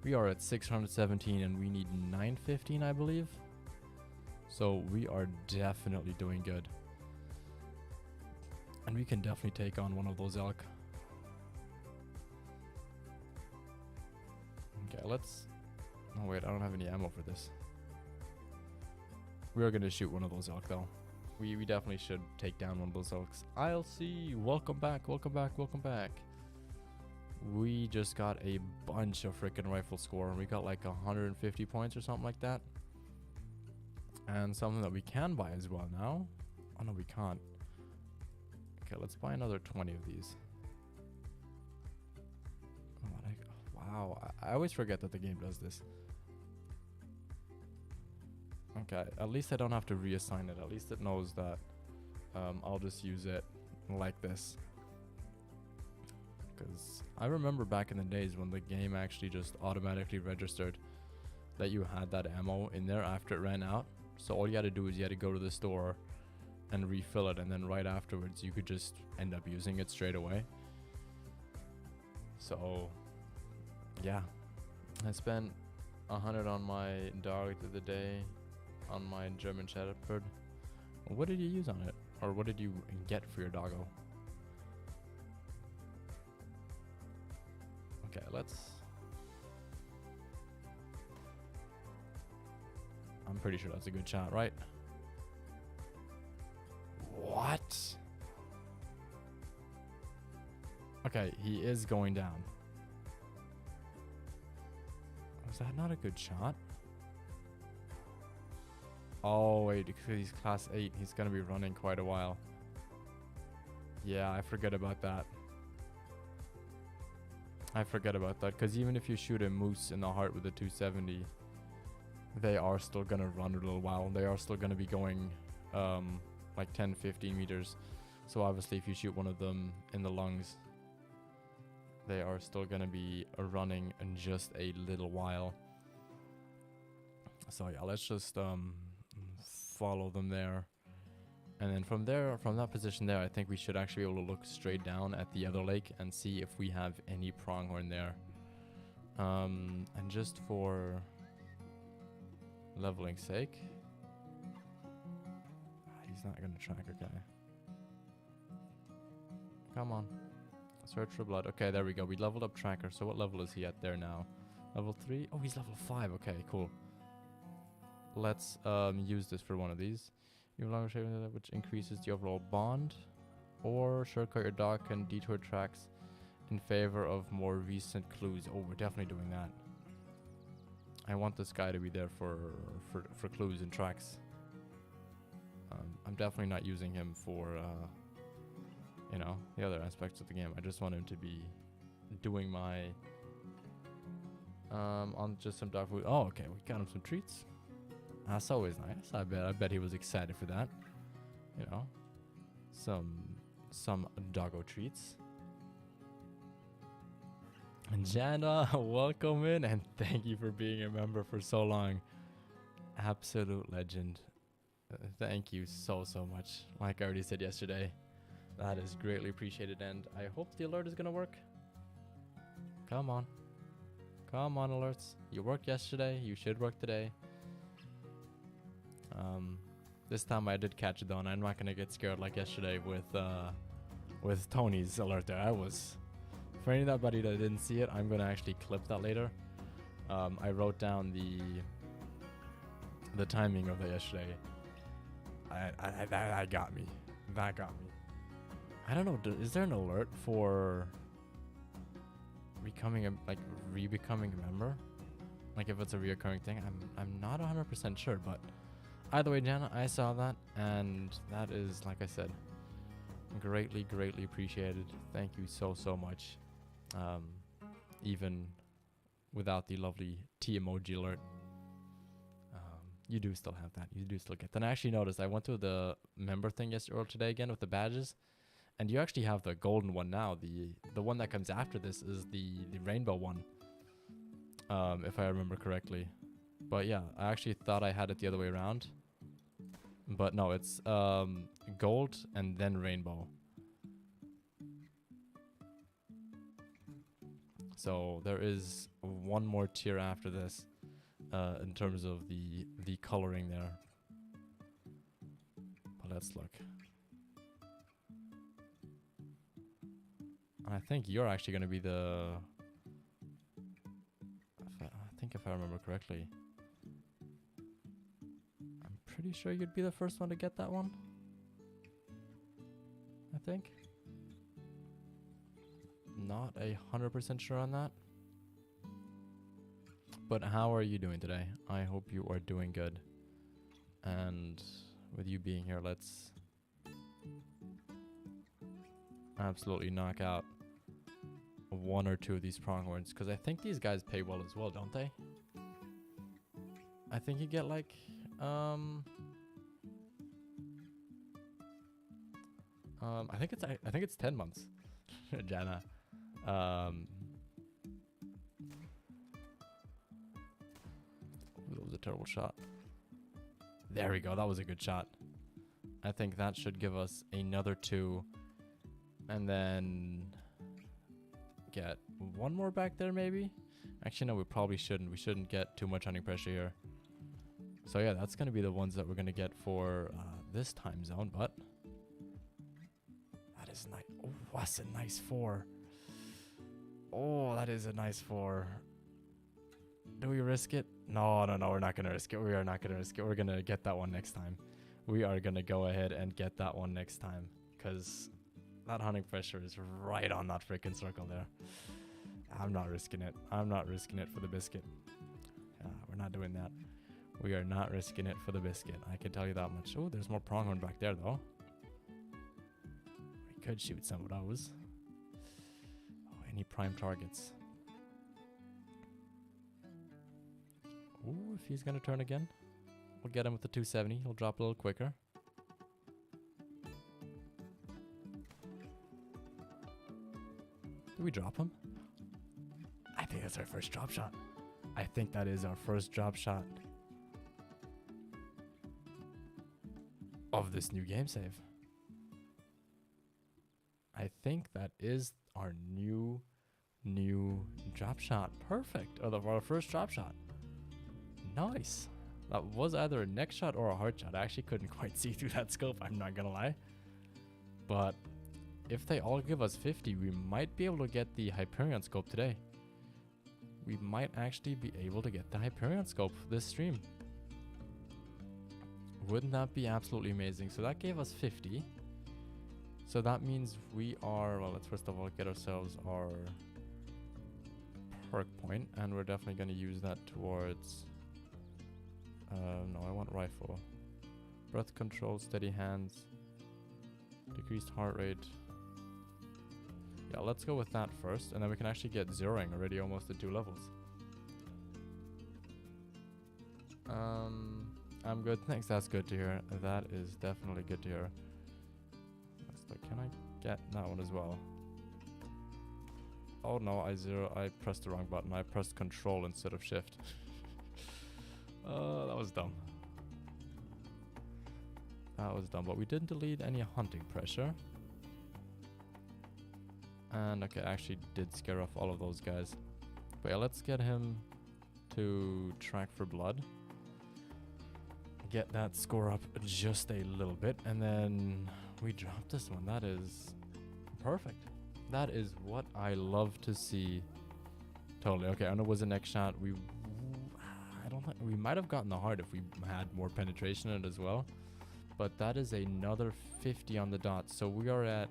We are at 617 and we need 915, I believe. So we are definitely doing good. And we can definitely take on one of those elk. Okay, let's... Oh wait, I don't have any ammo for this. We are going to shoot one of those elk though. We definitely should take down one of those elks. I'll see. Welcome back, welcome back, welcome back. We just got a bunch of freaking rifle score. We got like 150 points or something like that. And something that we can buy as well now. Oh no, we can't. Okay, let's buy another 20 of these. Oh, wow, I always forget that the game does this. Okay, at least I don't have to reassign it. At least it knows that I'll just use it like this. Because I remember back in the days when the game actually just automatically registered that you had that ammo in there after it ran out. So all you had to do is you had to go to the store and refill it, and then right afterwards you could just end up using it straight away. So yeah, I spent 100 on my dog the other day, on my German Shepherd. What did you use on it? Or what did you get for your doggo? Okay, let's... I'm pretty sure that's a good shot, right? What? Okay, he is going down. Was that not a good shot? Oh, wait, because he's class 8. He's going to be running quite a while. Yeah, I forget about that. I forget about that, because even if you shoot a moose in the heart with a 270, they are still going to run a little while. They are still going to be going like 10-15 meters. So obviously if you shoot one of them in the lungs, they are still going to be running in just a little while. So yeah, let's just follow them there. And then from there, from that position there, I think we should actually be able to look straight down at the other lake and see if we have any pronghorn there. And just for leveling's sake, he's not gonna track, okay. Come on. Search for blood. Okay, there we go. We leveled up tracker. So what level is he at there now? Level 3? Oh, he's level 5. Okay, cool. Let's use this for one of these. You no longer share that, which increases the overall bond. Or shortcut your dock and detour tracks in favor of more recent clues. Oh, we're definitely doing that. I want this guy to be there for clues and tracks. I'm definitely not using him for, you know, the other aspects of the game. I just want him to be doing my, on just some dog food. Oh, okay, we got him some treats. That's always nice. I bet he was excited for that. You know, some doggo treats. And Jana, welcome in, and thank you for being a member for so long. Absolute legend. Thank you so much. Like I already said yesterday, that is greatly appreciated, and I hope the alert is gonna work. Come on, alerts. You worked yesterday. You should work today. This time I did catch it though, and I'm not gonna get scared like yesterday with Tony's alert there. I was, for anybody that didn't see it, I'm gonna actually clip that later. I wrote down the timing of that yesterday. That got me. That got me. I don't know. Is there an alert for becoming a re-becoming a member? Like if it's a reoccurring thing, I'm not 100% sure, but. Either way, Jana, I saw that, and that is, like I said, greatly appreciated. Thank you so much. Even without the lovely T emoji alert, you do still have that. You do still get that. And I actually noticed, I went to the member thing yesterday or today again with the badges, and you actually have the golden one now. The one that comes after this is the rainbow one, if I remember correctly. But yeah, I actually thought I had it the other way around. But no, it's gold and then rainbow. So there is one more tier after this in terms of the coloring there. But let's look. I think you're actually going to be the... I think if I remember correctly. Pretty sure you'd be the first one to get that one. I think. Not 100% sure on that. But how are you doing today? I hope you are doing good. And with you being here, let's absolutely knock out one or two of these pronghorns, because I think these guys pay well as well, don't they? I think you get like I think it's 10 months. Jana. That was a terrible shot. There we go. That was a good shot. I think that should give us another 2, and then get one more back there maybe. Actually, no, we probably shouldn't. We shouldn't get too much hunting pressure here. So yeah, that's going to be the ones that we're going to get for this time zone, but that is nice. Oh, that's a nice 4. Oh, that is a nice 4. Do we risk it? No, we're not going to risk it. We are not going to risk it. We're going to get that one next time. We are going to go ahead and get that one next time, because that hunting pressure is right on that freaking circle there. I'm not risking it. I'm not risking it for the biscuit. We're not doing that. We are not risking it for the biscuit. I can tell you that much. Oh, there's more pronghorn back there, though. We could shoot some of those. Oh, any prime targets? Ooh, if he's going to turn again, we'll get him with the 270. He'll drop a little quicker. Did we drop him? I think that's our first drop shot. I think that is our first drop shot. of this new game save. I think that is our new drop shot. Perfect. Our first drop shot. Nice. That was either a neck shot or a heart shot. I actually couldn't quite see through that scope, I'm not gonna lie. But if they all give us 50, we might be able to get the Hyperion Scope today. We might actually be able to get the Hyperion Scope this stream. Wouldn't that be absolutely amazing? So that gave us 50. So that means we are, well, let's first of all get ourselves our perk point, and we're definitely going to use that towards, no, I want rifle. Breath control, steady hands, decreased heart rate. Yeah, let's go with that first, and then we can actually get zeroing already almost at 2 levels. I'm good, thanks, that's good to hear. That is definitely good to hear. Can I get that one as well? Oh no, I pressed the wrong button. I pressed control instead of shift. That was dumb. That was dumb, but we didn't delete any hunting pressure. And okay, I actually did scare off all of those guys. But yeah, let's get him to track for blood. Get that score up just a little bit, and then we drop this one. That is perfect. That is what I love to see. Totally. Okay, I know it was a neck shot. I don't think we might have gotten the heart if we had more penetration in it as well. But that is another 50 on the dot. So we are at,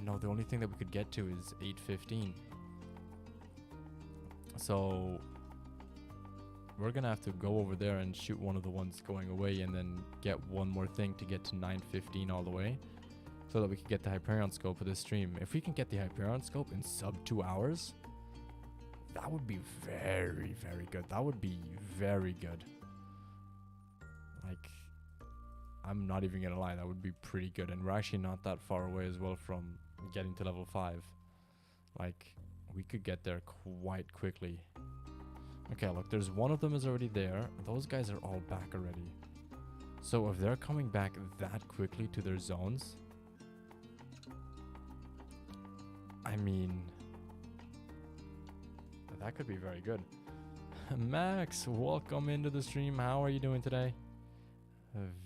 no, the only thing that we could get to is 815. So we're gonna have to go over there and shoot one of the ones going away, and then get one more thing to get to 915 all the way, so that we can get the Hyperion Scope for this stream. If we can get the Hyperion Scope in sub 2 hours, that would be very, very good. That would be very good. Like, I'm not even gonna lie, that would be pretty good. And we're actually not that far away as well from getting to level 5. Like, we could get there quite quickly. Okay, look, there's one of them is already there. Those guys are all back already. So if they're coming back that quickly to their zones, I mean, that could be very good. Max, welcome into the stream. How are you doing today?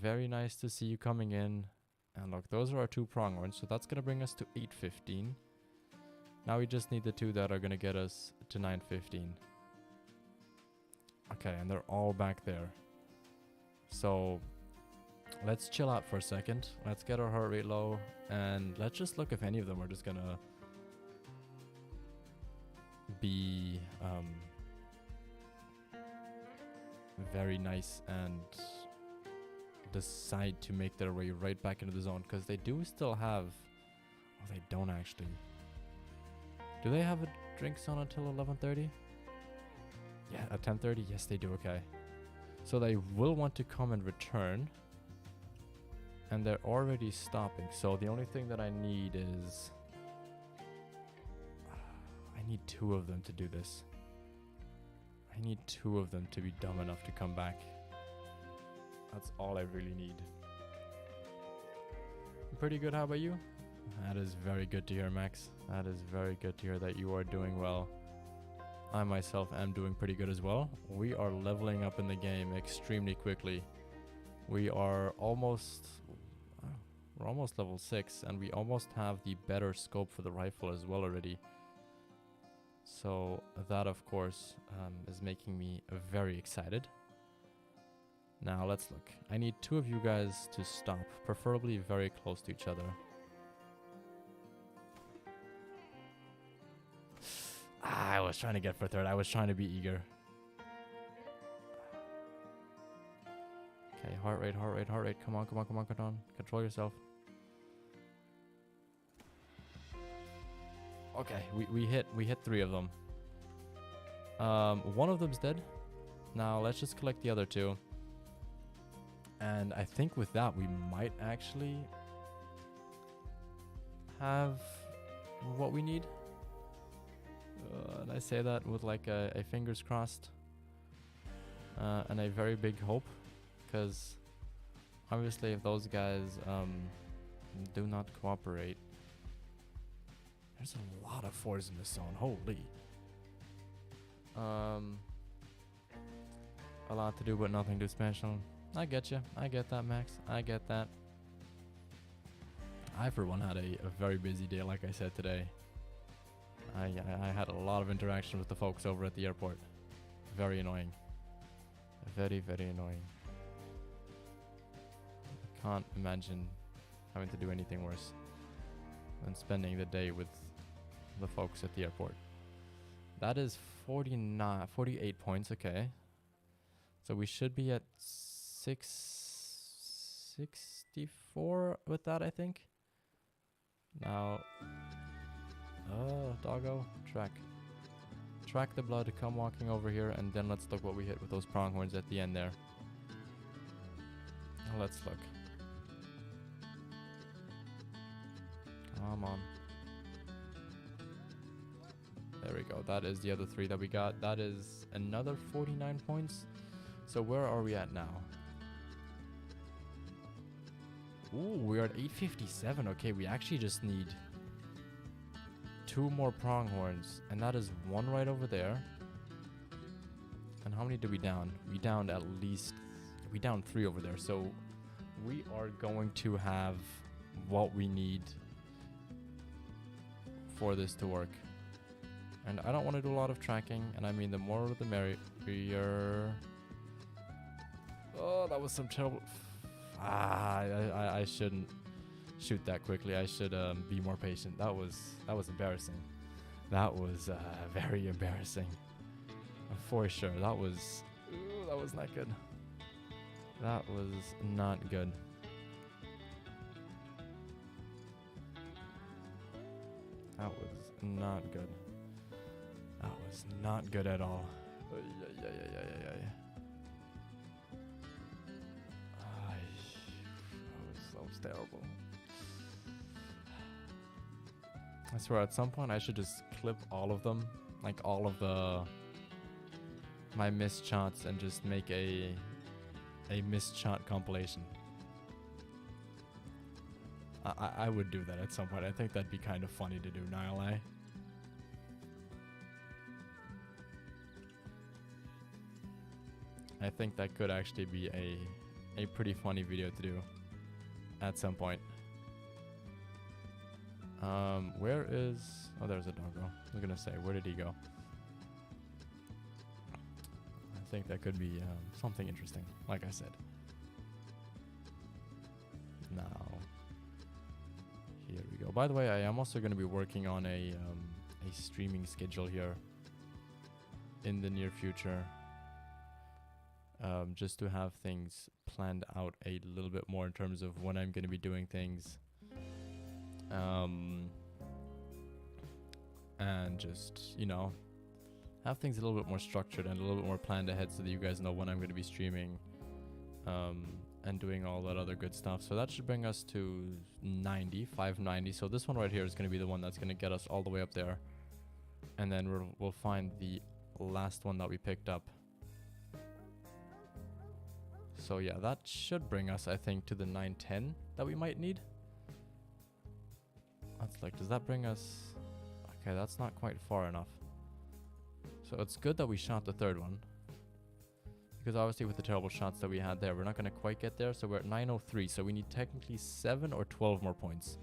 Very nice to see you coming in. And look, those are our 2 pronghorns, so that's going to bring us to 815. Now we just need the 2 that are going to get us to 915. Okay, and they're all back there. So let's chill out for a second. Let's get our heart rate low, and let's just look if any of them are just gonna be very nice and decide to make their way right back into the zone, because they do still have, oh, they don't actually. Do they have a drink zone until 11:30? Yeah, at 10:30, yes they do, okay. So they will want to come and return. And they're already stopping. So the only thing that I need is, I need 2 of them to do this. I need 2 of them to be dumb enough to come back. That's all I really need. Pretty good, how about you? That is very good to hear, Max. That is very good to hear that you are doing well. I myself am doing pretty good as well. We are leveling up in the game extremely quickly. We are almost, we're almost level 6, and we almost have the better scope for the rifle as well already. So that, of course, is making me very excited. Now let's look. I need 2 of you guys to stop, preferably very close to each other. I was trying to get for 3rd. I was trying to be eager. Okay, heart rate, heart rate, heart rate. Come on, come on, come on, come on. Control yourself. Okay, we hit 3 of them. One of them's dead. Now let's just collect the other 2. And I think with that we might actually have what we need. And I say that with like a fingers crossed and a very big hope, because Obviously, if those guys do not cooperate. There's a lot of fours in this zone. Holy. A lot to do, but nothing too special. I get you. I get that, Max. I get that. I, for one, had a very busy day, like I said today. I had a lot of interaction with the folks over at the airport. Very annoying. Very, very annoying. I can't imagine having to do anything worse than spending the day with the folks at the airport. That is 48 points, okay. So we should be at 664 with that, I think. Now, oh, doggo, track the blood, come walking over here, and then let's look what we hit with those pronghorns at the end there. Let's look. Come on. There we go. That is the other 3 that we got. That is another 49 points. So where are we at now? Ooh, we're at 857. Okay, we actually just need 2 more pronghorns. And that is 1 right over there. And how many did we down? We downed at least... We downed 3 over there. So we are going to have what we need for this to work. And I don't want to do a lot of tracking, and I mean the more the merrier. Oh, that was some terrible... I shouldn't shoot that quickly. I should be more patient. That was embarrassing. That was very embarrassing. For sure. That was not good. That was not good. That was not good. That was not good at all. That was terrible. I swear, at some point I should just clip all of them, like all of my missed shots, and just make a missed shot compilation. I would do that at some point. I think that'd be kind of funny to do, not gonna lie. I think that could actually be a pretty funny video to do at some point. Where is... Oh, there's a doggo. I was gonna say, where did he go? I think that could be something interesting, like I said. Now, here we go. By the way, I am also going to be working on a streaming schedule here in the near future. Just to have things planned out a little bit more in terms of when I'm going to be doing things. And just, you know, have things a little bit more structured and a little bit more planned ahead so that you guys know when I'm going to be streaming and doing all that other good stuff. So that should bring us to 590. So this one right here is going to be the one that's going to get us all the way up there. And then we'll find the last one that we picked up. So yeah, that should bring us, I think, to the 910 that we might need. That's like, does that bring us... Okay, that's not quite far enough. So it's good that we shot the third one. Because obviously with the terrible shots that we had there, we're not going to quite get there. So we're at 903. So we need technically 7 or 12 more points.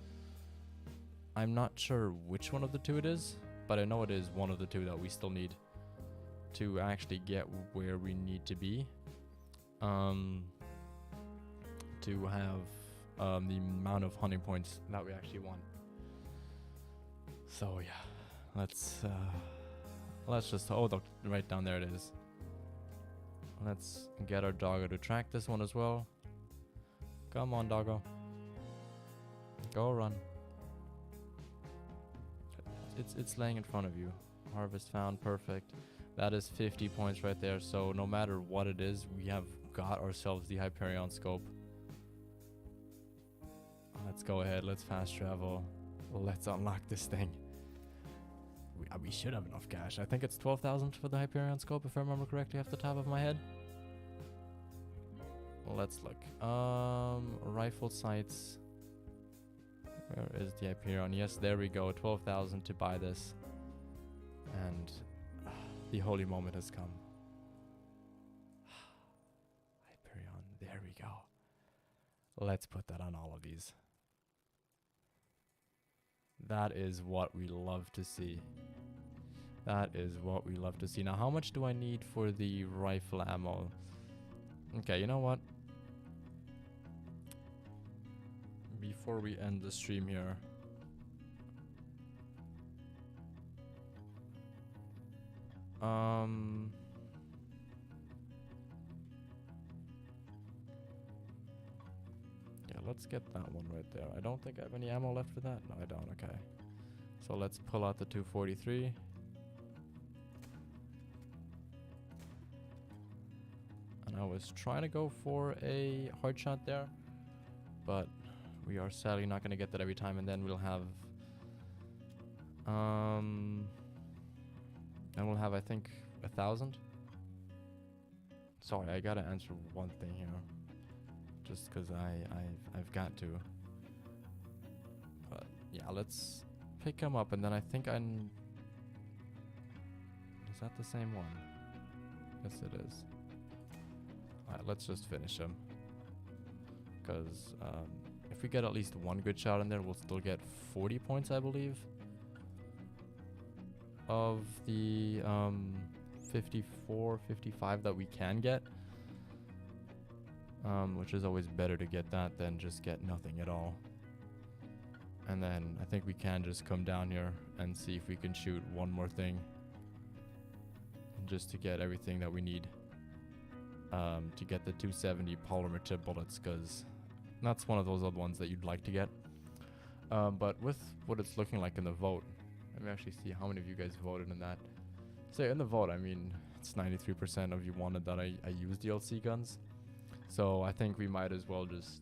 I'm not sure which one of the two it is, but I know it is one of the two that we still need to actually get where we need to be. To have the amount of hunting points that we actually want. So yeah, let's just, oh, right down there it is. Let's get our doggo to track this one as well. Come on, doggo. Go run. It's laying in front of you. Harvest found, perfect. That is 50 points right there. So no matter what it is, we have got ourselves the Hyperion Scope. Let's go ahead. Let's fast travel. Let's unlock this thing. We should have enough cash. I think it's 12,000 for the Hyperion Scope, if I remember correctly off the top of my head. let's look. Rifle sights. Where is the Hyperion? Yes, there we go. 12,000 to buy this. And the holy moment has come. Hyperion, there we go. Let's put that on all of these. That is what we love to see. That is what we love to see. Now, how much do I need for the rifle ammo? Okay, you know what? Before we end the stream here, yeah, let's get that one right there. I don't think I have any ammo left for that. No, I don't. Okay. So let's pull out the 243. And I was trying to go for a hard shot there, but we are sadly not going to get that every time. And then we'll have, I think, 1,000. Sorry, I gotta answer one thing here, just because I've got to. But yeah, let's pick him up, and then I think is that the same one? Yes, it is. Alright, let's just finish him, because if we get at least one good shot in there, we'll still get 40 points, I believe, of the 54, 55 that we can get, which is always better to get that than just get nothing at all. And then I think we can just come down here and see if we can shoot one more thing, just to get everything that we need to get the 270 polymer tip bullets, because that's one of those other ones that you'd like to get. But with what it's looking like in the vote, let me actually see how many of you guys voted in that. So in the vote, I mean, it's 93% of you wanted that I use DLC guns. So I think we might as well just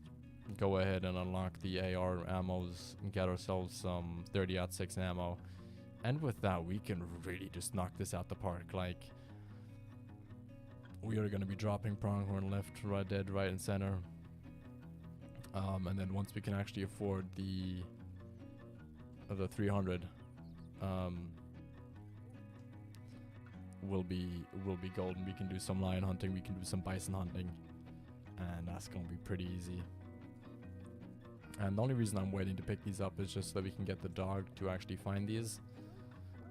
go ahead and unlock the AR ammos and get ourselves some 30-06 ammo. And with that, we can really just knock this out the park. Like, we are going to be dropping pronghorn left, right, dead, right, and center. And then once we can actually afford the 300, we'll be golden. We can do some lion hunting, we can do some bison hunting, and that's gonna be pretty easy. And the only reason I'm waiting to pick these up is just so that we can get the dog to actually find these,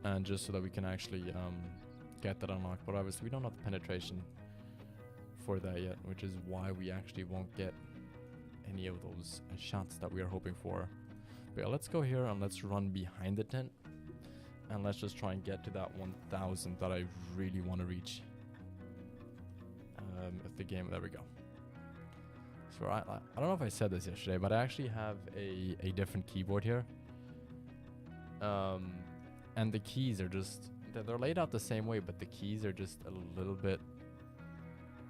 and just so that we can actually get that unlocked. But obviously we don't have the penetration for that yet, which is why we actually won't get any of those shots that we are hoping for. But yeah, let's go here and let's run behind the tent, and let's just try and get to that 1,000 that I really want to reach. If the game, there we go. So I don't know if I said this yesterday, but I actually have a different keyboard here. And the keys are just, they're laid out the same way, but the keys are just a little bit,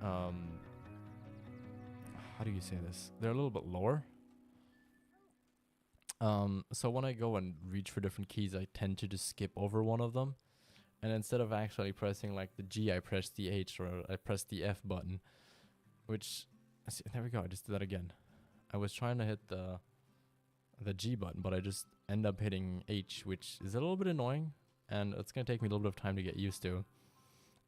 how do you say this? They're a little bit lower. So when I go and reach for different keys, I tend to just skip over one of them. And instead of actually pressing like the G, I press the H, or I press the F button, which, see, there we go, I just did that again. I was trying to hit the G button, but I just end up hitting H, which is a little bit annoying, and it's going to take me a little bit of time to get used to.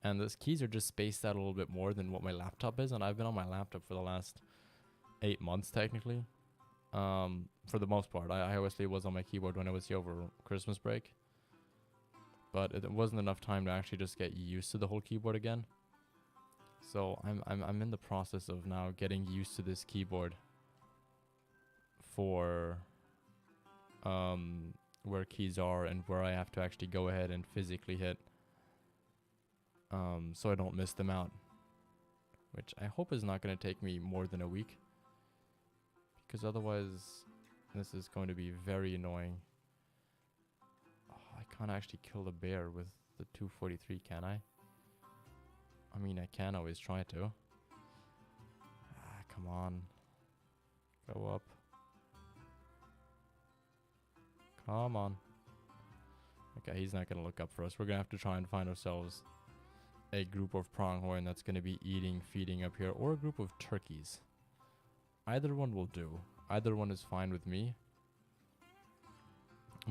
And those keys are just spaced out a little bit more than what my laptop is, and I've been on my laptop for the last 8 months technically. For the most part, I obviously was on my keyboard when I was here over Christmas break, but it wasn't enough time to actually just get used to the whole keyboard again. So I'm in the process of now getting used to this keyboard for where keys are and where I have to actually go ahead and physically hit, so I don't miss them out, which I hope is not going to take me more than a week, because otherwise this is going to be very annoying. Oh, I can't actually kill the bear with the 243, can I? I mean, I can always try to. Come on. Go up. Come on. Okay, he's not going to look up for us. We're going to have to try and find ourselves a group of pronghorn that's going to be eating, feeding up here, or a group of turkeys. Either one will do. Either one is fine with me.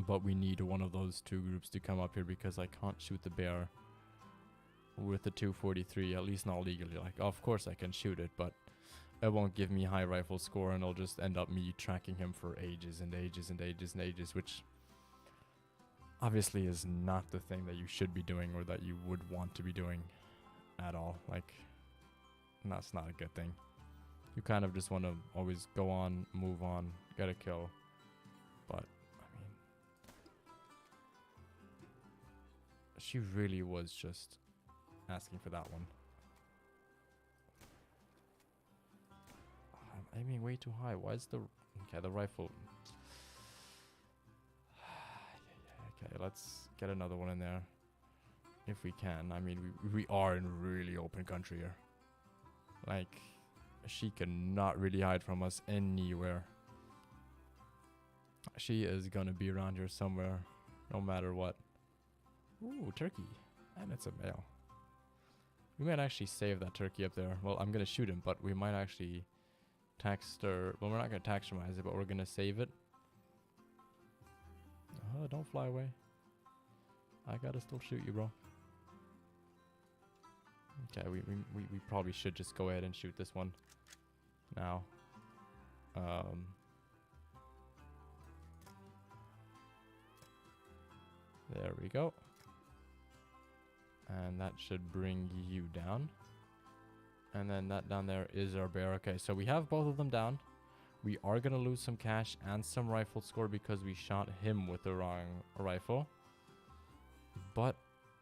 But we need one of those two groups to come up here because I can't shoot the bear with the 243, at least not legally. Like, of course I can shoot it, but it won't give me high rifle score, and it'll just end up me tracking him for ages and ages and ages and ages, which obviously is not the thing that you should be doing or that you would want to be doing at all. Like, that's not a good thing. You kind of just want to always go on, move on, get a kill. But she really was just asking for that one. I'm aiming way too high. Why is the... Okay, the rifle... Okay, let's get another one in there. If we can. I mean, we are in really open country here. Like, she cannot really hide from us anywhere. She is gonna be around here somewhere, no matter what. Ooh, turkey. And it's a male. We might actually save that turkey up there. Well, I'm going to shoot him, but we might actually taxter... Well, we're not going to taxdermize it, but we're going to save it. Don't fly away. I got to still shoot you, bro. Okay, we probably should just go ahead and shoot this one now. There we go. And that should bring you down. And then that down there is our bear. Okay, so we have both of them down. We are going to lose some cash and some rifle score because we shot him with the wrong rifle. But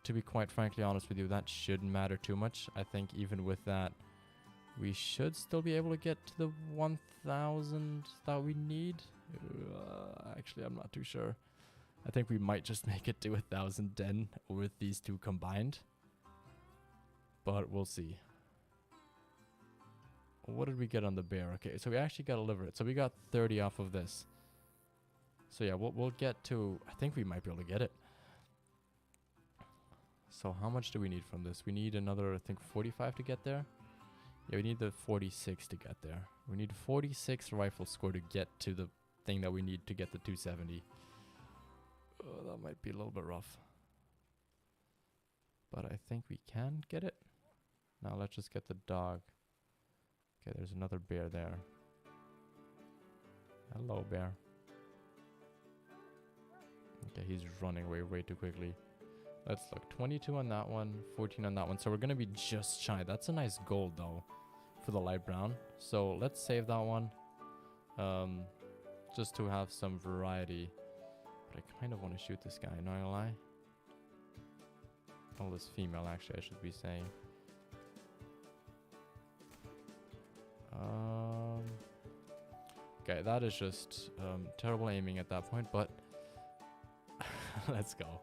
to be quite frankly honest with you, that shouldn't matter too much. I think even with that, we should still be able to get to the 1,000 that we need. Actually, I'm not too sure. I think we might just make it to 1,010 with these two combined. But we'll see. What did we get on the bear? Okay, so we actually got a liver it. So we got 30 off of this. So yeah, we'll get to... I think we might be able to get it. So how much do we need from this? We need another, I think, 45 to get there. Yeah, we need the 46 to get there. We need 46 rifle score to get to the thing that we need to get the 270. Oh, that might be a little bit rough. But I think we can get it. Now let's just get the dog. Okay, there's another bear there. Hello, bear. Okay, he's running away way too quickly. Let's look. 22 on that one, 14 on that one. So we're going to be just shy. That's a nice gold, though, for the light brown. So let's save that one. Just to have some variety. But I kind of want to shoot this guy, not gonna lie. Oh, this female, actually, I should be saying. Okay, that is just terrible aiming at that point, but let's go.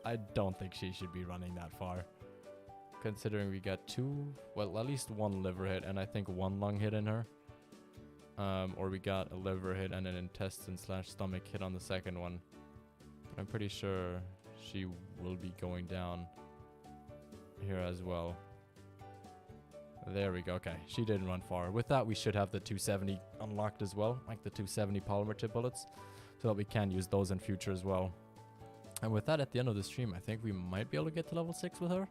I don't think she should be running that far. Considering we got two, well, at least one liver hit and I think one lung hit in her. Or we got a liver hit and an intestine/stomach hit on the second one. But I'm pretty sure she will be going down here as well. There we go. Okay, she didn't run far. With that, we should have the 270 unlocked as well, like the 270 polymer tip bullets, so that we can use those in future as well. And with that, at the end of the stream, I think we might be able to get to level 6 with her.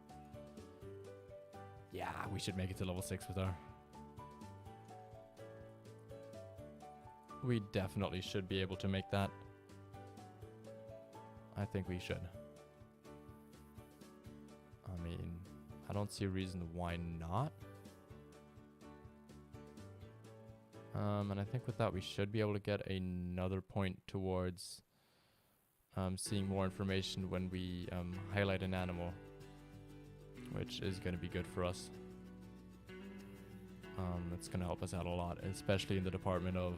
Yeah, we should make it to level 6 with her. We definitely should be able to make that. I think we should. I mean, I don't see a reason why not. And I think with that, we should be able to get another point towards seeing more information when we highlight an animal, which is going to be good for us. It's going to help us out a lot, especially in the department of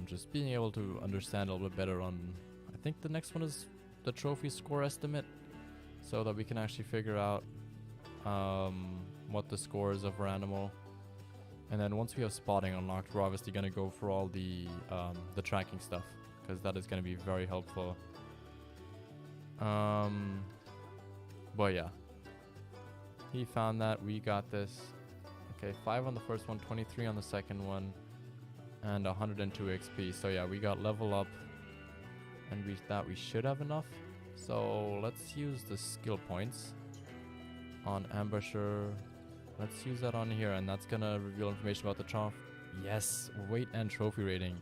just being able to understand a little bit better on, I think the next one is the trophy score estimate, so that we can actually figure out what the score is of our animal. And then once we have spotting unlocked, we're obviously going to go for all the tracking stuff, because that is going to be very helpful. But yeah, he found that. We got this. Okay, 5 on the first one, 23 on the second one, and 102 XP. So yeah, we got level up, and we thought we should have enough. So let's use the skill points on Ambusher. Let's use that on here, and that's gonna reveal information about the trophy. Yes, weight and trophy rating.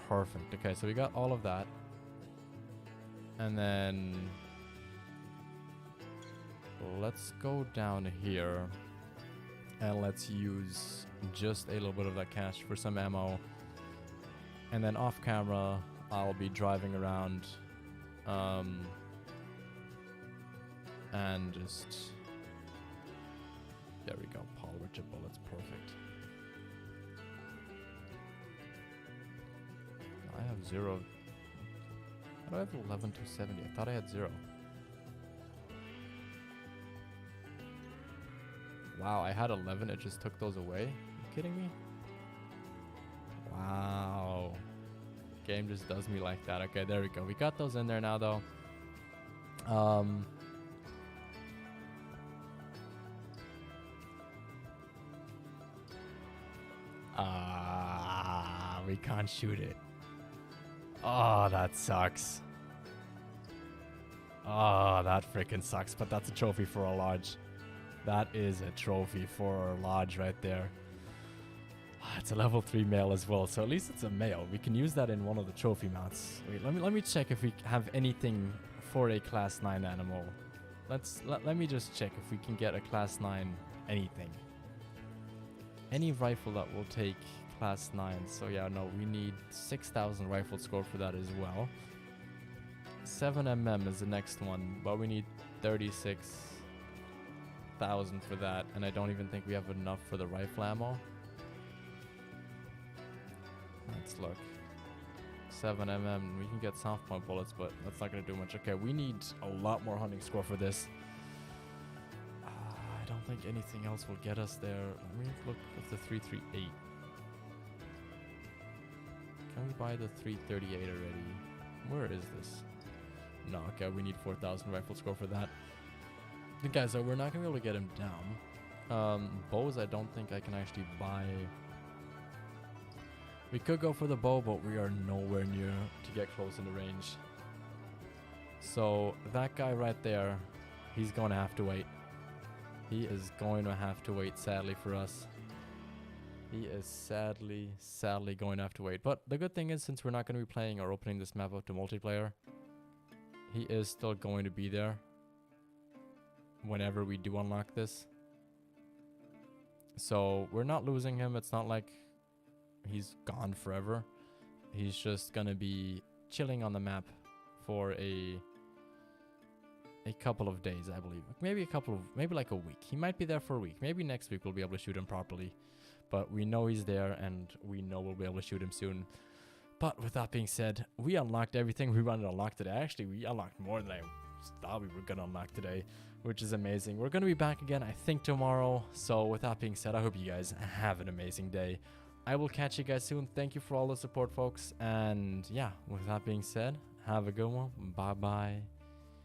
Perfect. Okay, so we got all of that. And then let's go down here and let's use just a little bit of that cash for some ammo. And then off camera, I'll be driving around and just... There we go. Polymer chip bullets. Perfect. I have 0. How do I have 11 to 70? I thought I had 0. Wow, I had 11. It just took those away. Are you kidding me? Wow. Game just does me like that. Okay, there we go. We got those in there now, though. We can't shoot it. Oh, that sucks. Oh, that freaking sucks. But that's a trophy for a lodge. That is a trophy for a lodge right there. It's a level 3 male as well, so at least it's a male. We can use that in one of the trophy mounts. Wait, let me check if we have anything for a class 9 animal. Let me just check if we can get a class 9 anything. Any rifle that will take class 9. So yeah, no, we need 6,000 rifle score for that as well. 7mm is the next one, but we need 36,000 for that, and I don't even think we have enough for the rifle ammo. Let's look. 7mm, we can get soft point bullets, but that's not going to do much. Okay, we need a lot more hunting score for this. I don't think anything else will get us there. Let me look at the 338. Can we buy the 338 already? Where is this? No, okay, we need 4,000 rifle score for that. Okay, so we're not going to be able to get him down. Bows, I don't think I can actually buy. We could go for the bow, but we are nowhere near to get close in the range. So that guy right there, he's going to have to wait. He is going to have to wait, sadly, for us. He is sadly going to have to wait. But the good thing is, since we're not going to be playing or opening this map up to multiplayer, he is still going to be there whenever we do unlock this. So we're not losing him. It's not like he's gone forever. He's just going to be chilling on the map for a couple of days, I believe. Maybe like a week. He might be there for a week. Maybe next week we'll be able to shoot him properly. But we know he's there, and we know we'll be able to shoot him soon. But with that being said, we unlocked everything we wanted to unlock today. Actually, we unlocked more than I thought we were going to unlock today, which is amazing. We're going to be back again, I think, tomorrow. So with that being said, I hope you guys have an amazing day. I will catch you guys soon. Thank you for all the support, folks. And yeah, with that being said, have a good one. Bye-bye.